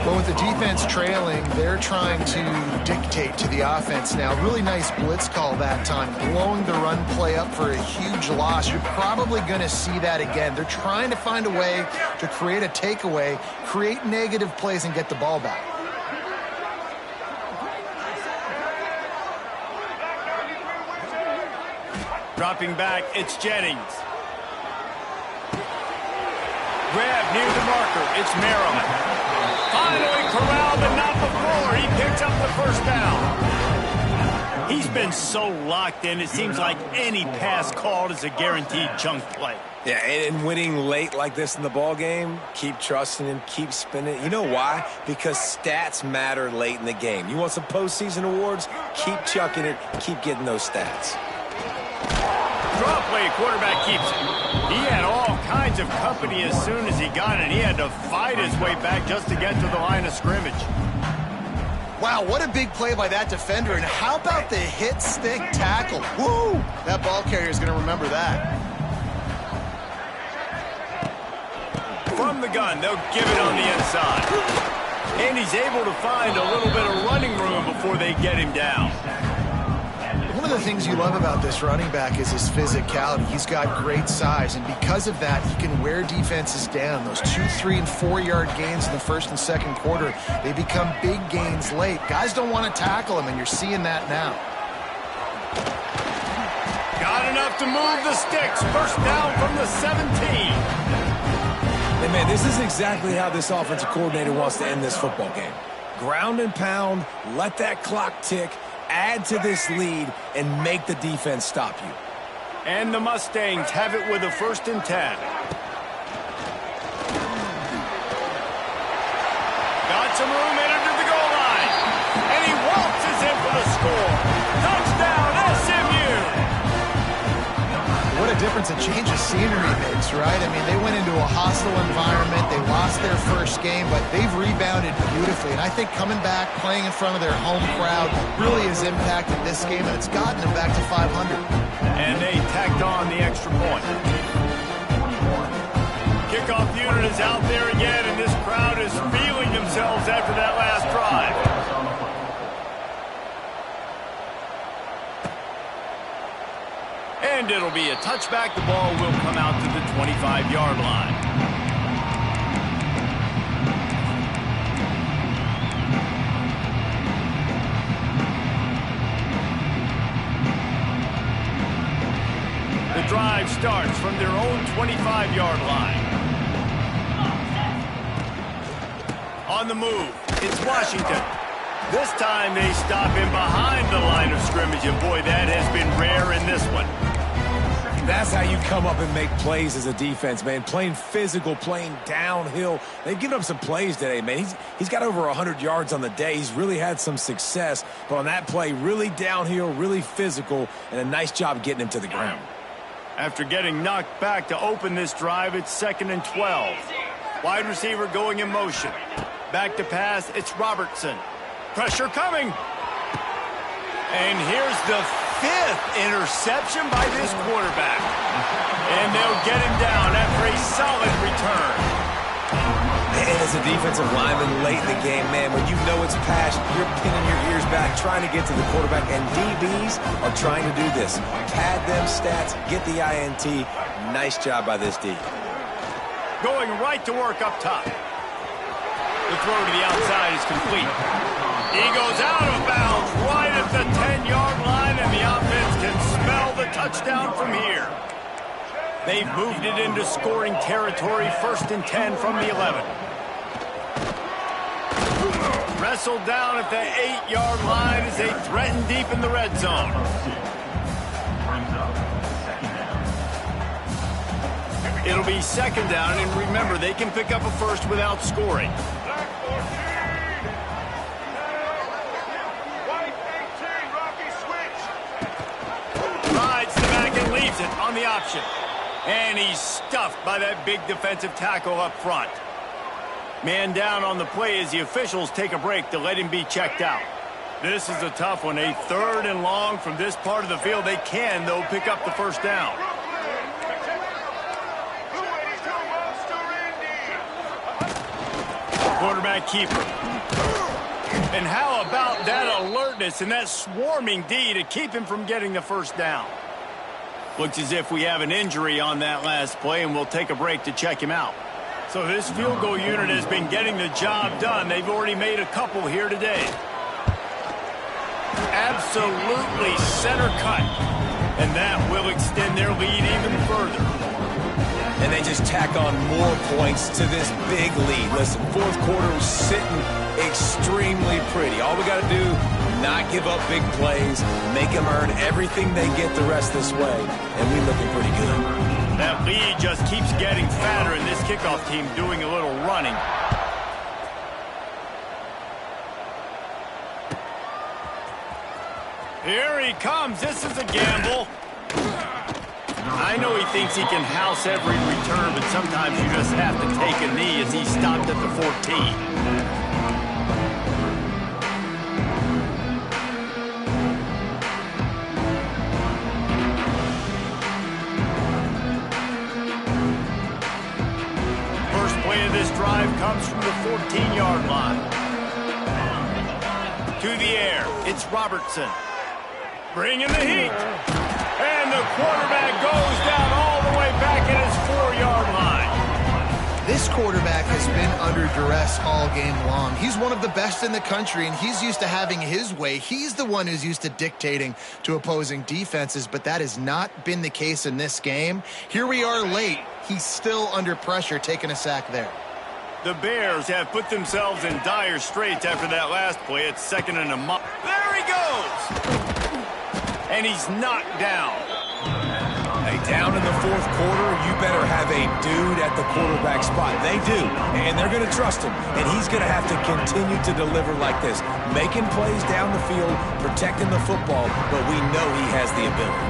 Speaker 3: Well, with the defense trailing, they're trying to dictate to the offense now. Really nice blitz call that time, blowing the run play up for a huge loss. You're probably going to see that again. They're trying to find a way to create a takeaway, create negative plays, and get the ball back.
Speaker 1: Dropping back, it's Jennings. Grab near the marker, it's Maryland. Finally corralled, but not before. He picks up the first down. He's been so locked in, it seems like any pass called is a guaranteed chunk play.
Speaker 2: Yeah, and winning late like this in the ball game, keep trusting him, keep spinning. You know why? Because stats matter late in the game. You want some postseason awards? Keep chucking it, keep getting those stats.
Speaker 1: Draw play, quarterback keeps it. He had all kinds of company as soon as he got it. He had to fight his way back just to get to the line of scrimmage.
Speaker 3: Wow, what a big play by that defender. And how about the hit stick tackle? Woo! That ball carrier is going to remember that.
Speaker 1: From the gun, they'll give it on the inside. And he's able to find a little bit of running room before they get him down.
Speaker 3: One of the things you love about this running back is his physicality. He's got great size, and because of that, he can wear defenses down. Those 2, 3, and 4-yard gains in the first and second quarter, they become big gains late. Guys don't want to tackle him, and you're seeing that now.
Speaker 1: Got enough to move the sticks. First down from the 17.
Speaker 2: Hey, man, this is exactly how this offensive coordinator wants to end this football game. Ground and pound, let that clock tick, add to this lead, and make the defense stop you.
Speaker 1: And the Mustangs have it with a 1st and 10. Got some room, entered to the goal line. And he waltzes in for the score. Touchdown, SMU!
Speaker 3: What a difference a change of scenery makes, right? I mean, they went into a hostile environment. They lost their first game, but they've rebounded beautifully. And I think coming back, playing in front of their home crowd really has impacted this game, and it's gotten them back to 500.
Speaker 1: And they tacked on the extra point. Kickoff unit is out there again, and this crowd is feeling themselves after that last drive. And it'll be a touchback. The ball will come out to the 25-yard line. The drive starts from their own 25-yard line. On the move, it's Washington. This time they stop him behind the line of scrimmage, and boy, that has been rare in this one.
Speaker 2: That's how you come up and make plays as a defense, man. Playing physical, playing downhill. They've given up some plays today, man. He's got over 100 yards on the day. He's really had some success. But on that play, really downhill, really physical, and a nice job getting him to the ground.
Speaker 1: After getting knocked back to open this drive, it's 2nd and 12. Wide receiver going in motion. Back to pass, it's Robertson. Pressure coming. And here's the 5th interception by this quarterback. And they'll get him down after a solid return.
Speaker 2: And as a defensive lineman late in the game, man, when you know it's passed, you're pinning your ears back, trying to get to the quarterback, and DBs are trying to do this. Pad them stats, get the INT. Nice job by this D.
Speaker 1: Going right to work up top. The throw to the outside is complete. He goes out of bounds right at the 10-yard line, and the offense can smell the touchdown from here. They've moved it into scoring territory, 1st and 10 from the 11. Wrestled down at the 8-yard line as they threaten deep in the red zone. It'll be 2nd down, and remember, they can pick up a first without scoring. Rides the back and leaves it on the option. And he's stuffed by that big defensive tackle up front. Man down on the play as the officials take a break to let him be checked out. This is a tough one. A 3rd and long from this part of the field. They can, though, pick up the 1st down. Quarterback keeper. And how about that alertness and that swarming D to keep him from getting the 1st down? Looks as if we have an injury on that last play, and we'll take a break to check him out. So this field goal unit has been getting the job done. They've already made a couple here today. Absolutely center cut. And that will extend their lead even further.
Speaker 2: And they just tack on more points to this big lead. Listen, 4th quarter was sitting extremely pretty. All we got to do, not give up big plays, make them earn everything they get the rest this way, and we're looking pretty good.
Speaker 1: That lead just keeps getting fatter, and this kickoff team doing a little running. Here he comes. This is a gamble. I know he thinks he can house every return, but sometimes you just have to take a knee as he stopped at the 14. This drive comes from the 14-yard line. To the air, it's Robertson. Bringing the heat. And the quarterback goes down all the way back at his 4-yard line.
Speaker 3: This quarterback has been under duress all game long. He's one of the best in the country, and he's used to having his way. He's the one who's used to dictating to opposing defenses, but that has not been the case in this game. Here we are late. He's still under pressure, taking a sack there.
Speaker 1: The Bears have put themselves in dire straits after that last play. It's 2nd and a mile. There he goes! And he's knocked down.
Speaker 2: Hey, down in the 4th quarter, you better have a dude at the quarterback spot. They do, and they're going to trust him. And he's going to have to continue to deliver like this, making plays down the field, protecting the football, but we know he has the ability.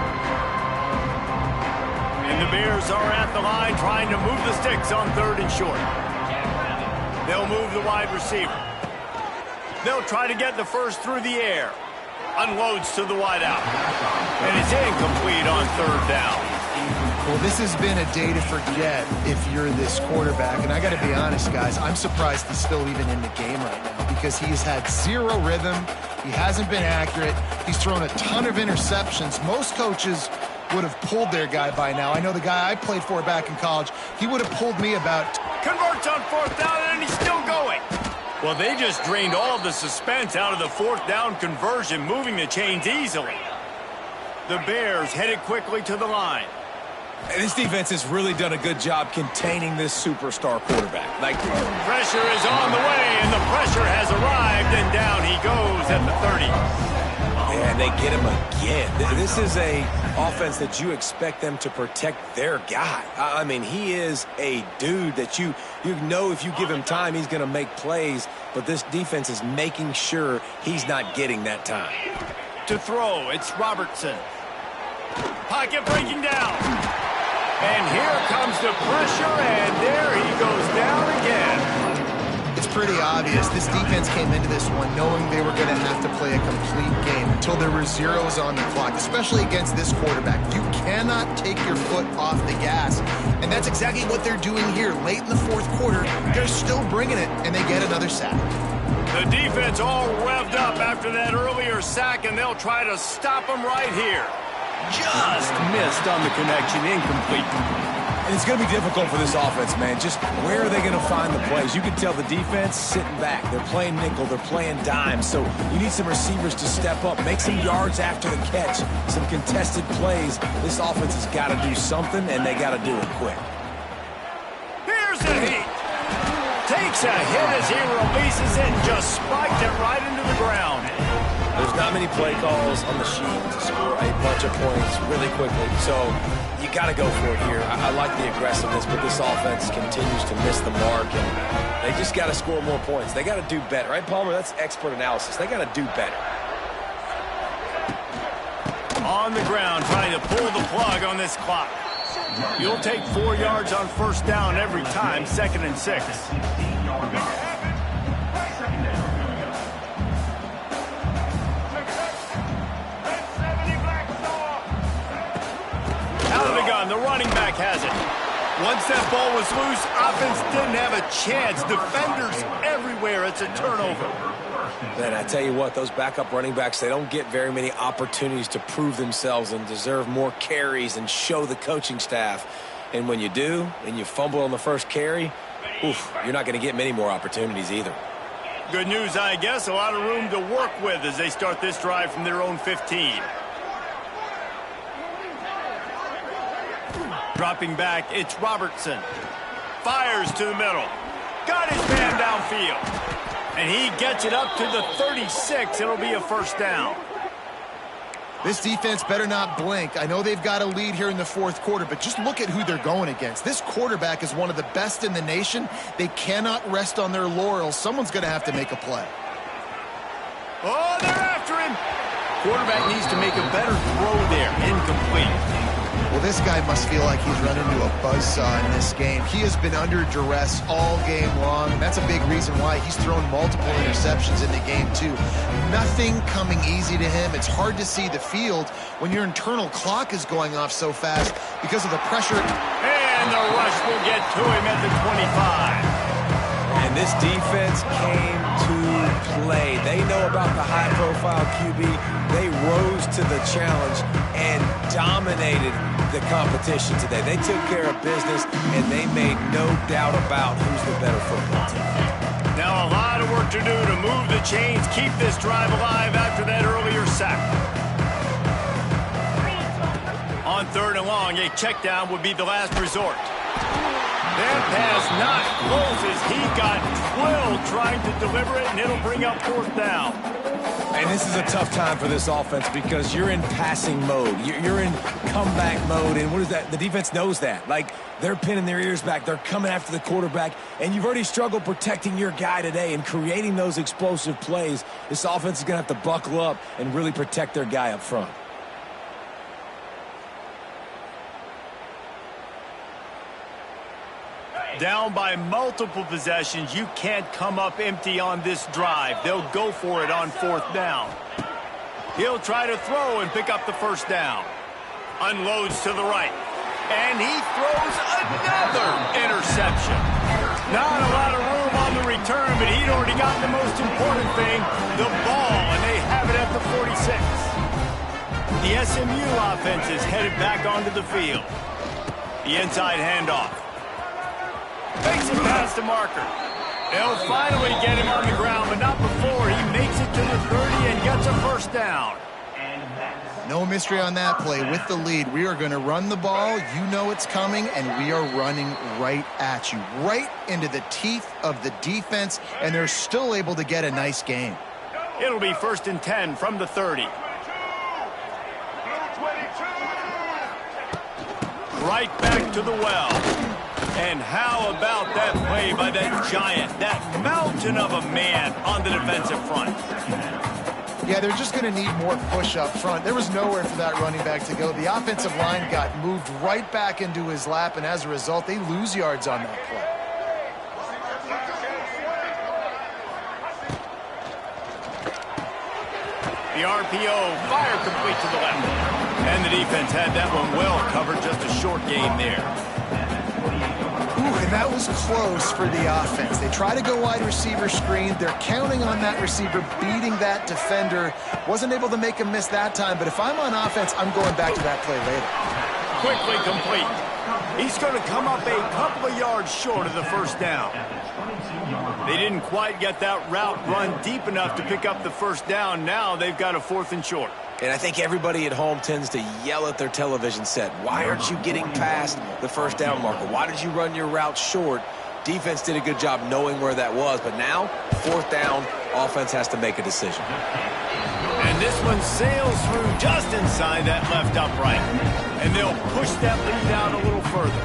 Speaker 1: And the Bears are at the line trying to move the sticks on 3rd and short. They'll move the wide receiver. They'll try to get the first through the air. Unloads to the wide out. And it's incomplete on 3rd down.
Speaker 3: Well, this has been a day to forget if you're this quarterback. And I got to be honest, guys, I'm surprised he's still even in the game right now because he's had zero rhythm. He hasn't been accurate. He's thrown a ton of interceptions. Most coaches would have pulled their guy by now. I know the guy I played for back in college, he would have pulled me about...
Speaker 1: Converts on 4th down, and he's still going. Well, they just drained all the suspense out of the 4th down conversion, moving the chains easily. The Bears headed quickly to the line.
Speaker 2: And this defense has really done a good job containing this superstar quarterback.
Speaker 1: Pressure is on the way, and the pressure has arrived, and down he goes at the 30.
Speaker 2: And they get him again. This is a offense that you expect them to protect their guy. I mean, he is a dude that you know if you give him time, he's going to make plays. But this defense is making sure he's not getting that time.
Speaker 1: To throw, it's Robertson. Pocket breaking down. And here comes the pressure, and there he goes down again.
Speaker 3: It's pretty obvious. This defense came into this one knowing they were going to have to play a complete game until there were zeros on the clock, especially against this quarterback. You cannot take your foot off the gas, and that's exactly what they're doing here. Late in the fourth quarter, they're still bringing it, and they get another sack.
Speaker 1: The defense all revved up after that earlier sack, and they'll try to stop them right here. Just missed on the connection, incomplete.
Speaker 2: And it's going to be difficult for this offense, man. Just where are they going to find the plays? You can tell the defense sitting back. They're playing nickel. They're playing dime. So you need some receivers to step up, make some yards after the catch, some contested plays. This offense has got to do something, and they got to do it quick.
Speaker 1: Here's the heat. Takes a hit as he releases it and just spiked it right into the ground.
Speaker 2: There's not many play calls on the sheet to score a bunch of points really quickly. So you got to go for it here. I like the aggressiveness, but this offense continues to miss the mark, and they just got to score more points. They got to do better, right, Palmer? That's expert analysis. They got to do better.
Speaker 1: On the ground, trying to pull the plug on this clock. You'll take 4 yards on first down every time, 2nd and 6. Out of the gun, the running back has it. Once that ball was loose, offense didn't have a chance. Defenders everywhere. It's a turnover.
Speaker 2: Man, I tell you what, those backup running backs, they don't get very many opportunities to prove themselves and deserve more carries and show the coaching staff. And when you do, and you fumble on the first carry, oof, you're not going to get many more opportunities either.
Speaker 1: Good news, I guess. A lot of room to work with as they start this drive from their own 15. Dropping back, it's Robertson. Fires to the middle. Got his man downfield. And he gets it up to the 36. It'll be a first down.
Speaker 3: This defense better not blink. I know they've got a lead here in the fourth quarter, but just look at who they're going against. This quarterback is one of the best in the nation. They cannot rest on their laurels. Someone's going to have to make a play.
Speaker 1: Oh, they're after him. Quarterback needs to make a better throw there. Incomplete.
Speaker 3: Well, this guy must feel like he's run into a buzzsaw in this game. He has been under duress all game long, and that's a big reason why he's thrown multiple interceptions in the game, too. Nothing coming easy to him. It's hard to see the field when your internal clock is going off so fast because of the pressure.
Speaker 1: And the rush will get to him at the 25.
Speaker 2: And this defense came to play. They know about the high-profile QB. They rose to the challenge and dominated the competition today. They took care of business, and they made no doubt about who's the better football team.
Speaker 1: Now a lot of work to do to move the chains, keep this drive alive after that earlier sack. On 3rd and long, a check down would be the last resort. That pass not close as he got twilled trying to deliver it, and it'll bring up 4th down.
Speaker 2: And this is a tough time for this offense because you're in passing mode. You're in comeback mode, and what is that? The defense knows that. Like, they're pinning their ears back. They're coming after the quarterback, and you've already struggled protecting your guy today and creating those explosive plays. This offense is going to have to buckle up and really protect their guy up front.
Speaker 1: Down by multiple possessions, you can't come up empty on this drive. They'll go for it on 4th down. He'll try to throw and pick up the first down. Unloads to the right. And he throws another interception. Not a lot of room on the return, but he'd already gotten the most important thing, the ball, and they have it at the 46. The SMU offense is headed back onto the field. The inside handoff. Makes it past the marker. They'll finally get him on the ground, but not before he makes it to the 30 and gets a first down.
Speaker 3: No mystery on that play. With the lead, we are going to run the ball. You know it's coming, and we are running right at you, right into the teeth of the defense, and they're still able to get a nice game.
Speaker 1: It'll be 1st and 10 from the 30. Right back to the well. And how about that play by that giant, that mountain of a man on the defensive front?
Speaker 3: Yeah, they're just going to need more push up front. There was nowhere for that running back to go. The offensive line got moved right back into his lap, and as a result, they lose yards on that play.
Speaker 1: The RPO, fire complete to the left. And the defense had that one well covered, just a short gain there.
Speaker 3: Ooh, and that was close for the offense. They try to go wide receiver screen. They're counting on that receiver beating that defender. Wasn't able to make him miss that time, but if I'm on offense, I'm going back to that play later.
Speaker 1: Quickly complete. He's going to come up a couple of yards short of the first down. They didn't quite get that route run deep enough to pick up the first down. Now they've got a 4th and short.
Speaker 2: And I think everybody at home tends to yell at their television set. Why aren't you getting past the first down marker? Why did you run your route short? Defense did a good job knowing where that was, but now, 4th down, offense has to make a decision.
Speaker 1: And this one sails through just inside that left upright. And they'll push that lead out a little further.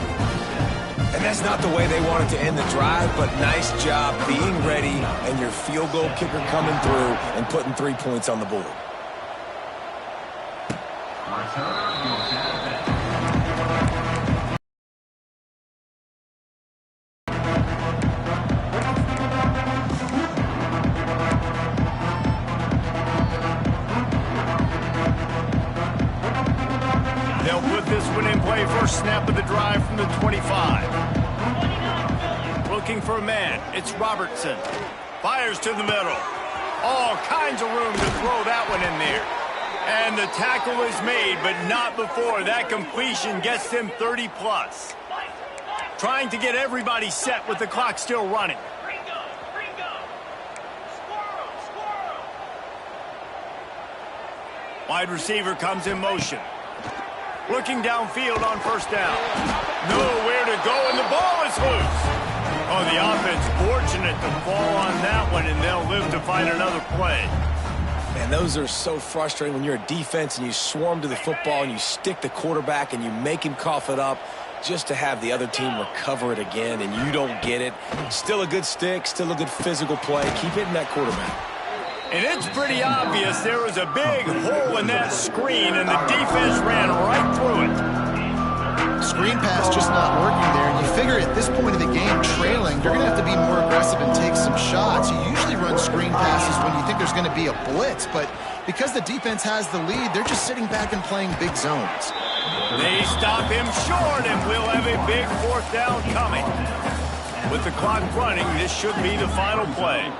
Speaker 2: And that's not the way they wanted to end the drive, but nice job being ready and your field goal kicker coming through and putting 3 points on the board.
Speaker 1: They'll put this one in play. First snap of the drive from the 25. Looking for a man. It's Robertson. Fires to the middle. All kinds of room to throw that one in there. And the tackle is made, but not before that completion gets them 30+. Trying to get everybody set with the clock still running. Wide receiver comes in motion. Looking downfield on first down. Nowhere to go, and the ball is loose. Oh, the offense fortunate to fall on that one, and they'll live to find another play.
Speaker 2: And those are so frustrating when you're a defense and you swarm to the football and you stick the quarterback and you make him cough it up just to have the other team recover it again and you don't get it. Still a good stick, still a good physical play. Keep hitting that quarterback.
Speaker 1: And it's pretty obvious there was a big hole in that screen, and the defense ran right through it.
Speaker 3: Screen pass just not working there, and you figure at this point of the game, trailing, you're going to have to be more aggressive and take some shots. You usually run screen passes when you think there's going to be a blitz, but because the defense has the lead, they're just sitting back and playing big zones.
Speaker 1: They stop him short, and we'll have a big 4th down coming. With the clock running, this should be the final play.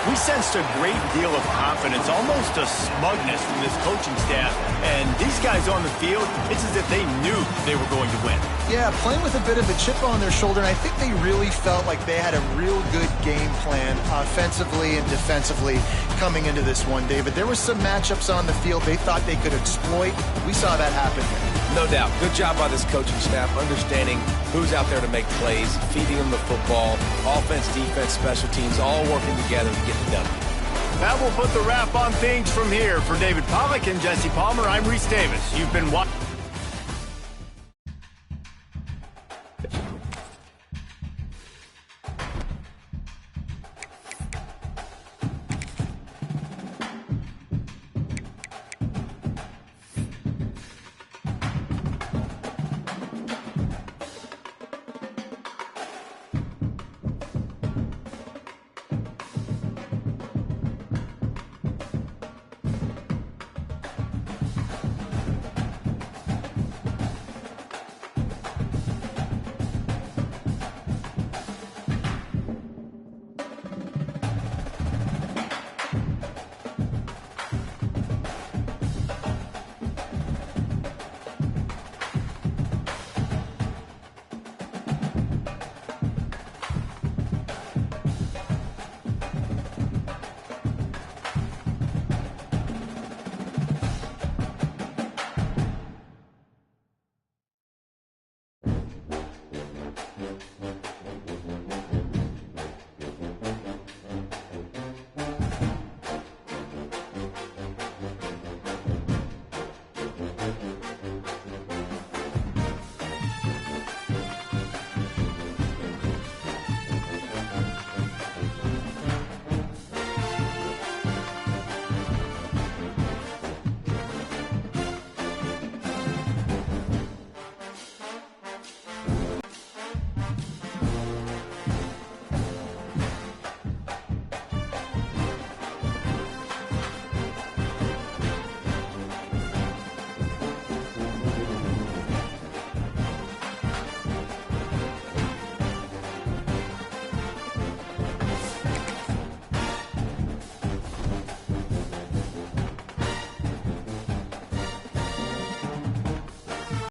Speaker 1: We sensed a great deal of confidence, almost a smugness from this coaching staff. And these guys on the field, it's as if they knew they were going to win.
Speaker 3: Yeah, playing with a bit of a chip on their shoulder, and I think they really felt like they had a real good game plan offensively and defensively coming into this one, David. There were some matchups on the field they thought they could exploit. We saw that happen here.
Speaker 2: No doubt. Good job by this coaching staff, understanding who's out there to make plays, feeding them the football, offense, defense, special teams, all working together to get it done.
Speaker 1: That will put the wrap on things from here. For David Pollack and Jesse Palmer, I'm Reese Davis. You've been watching.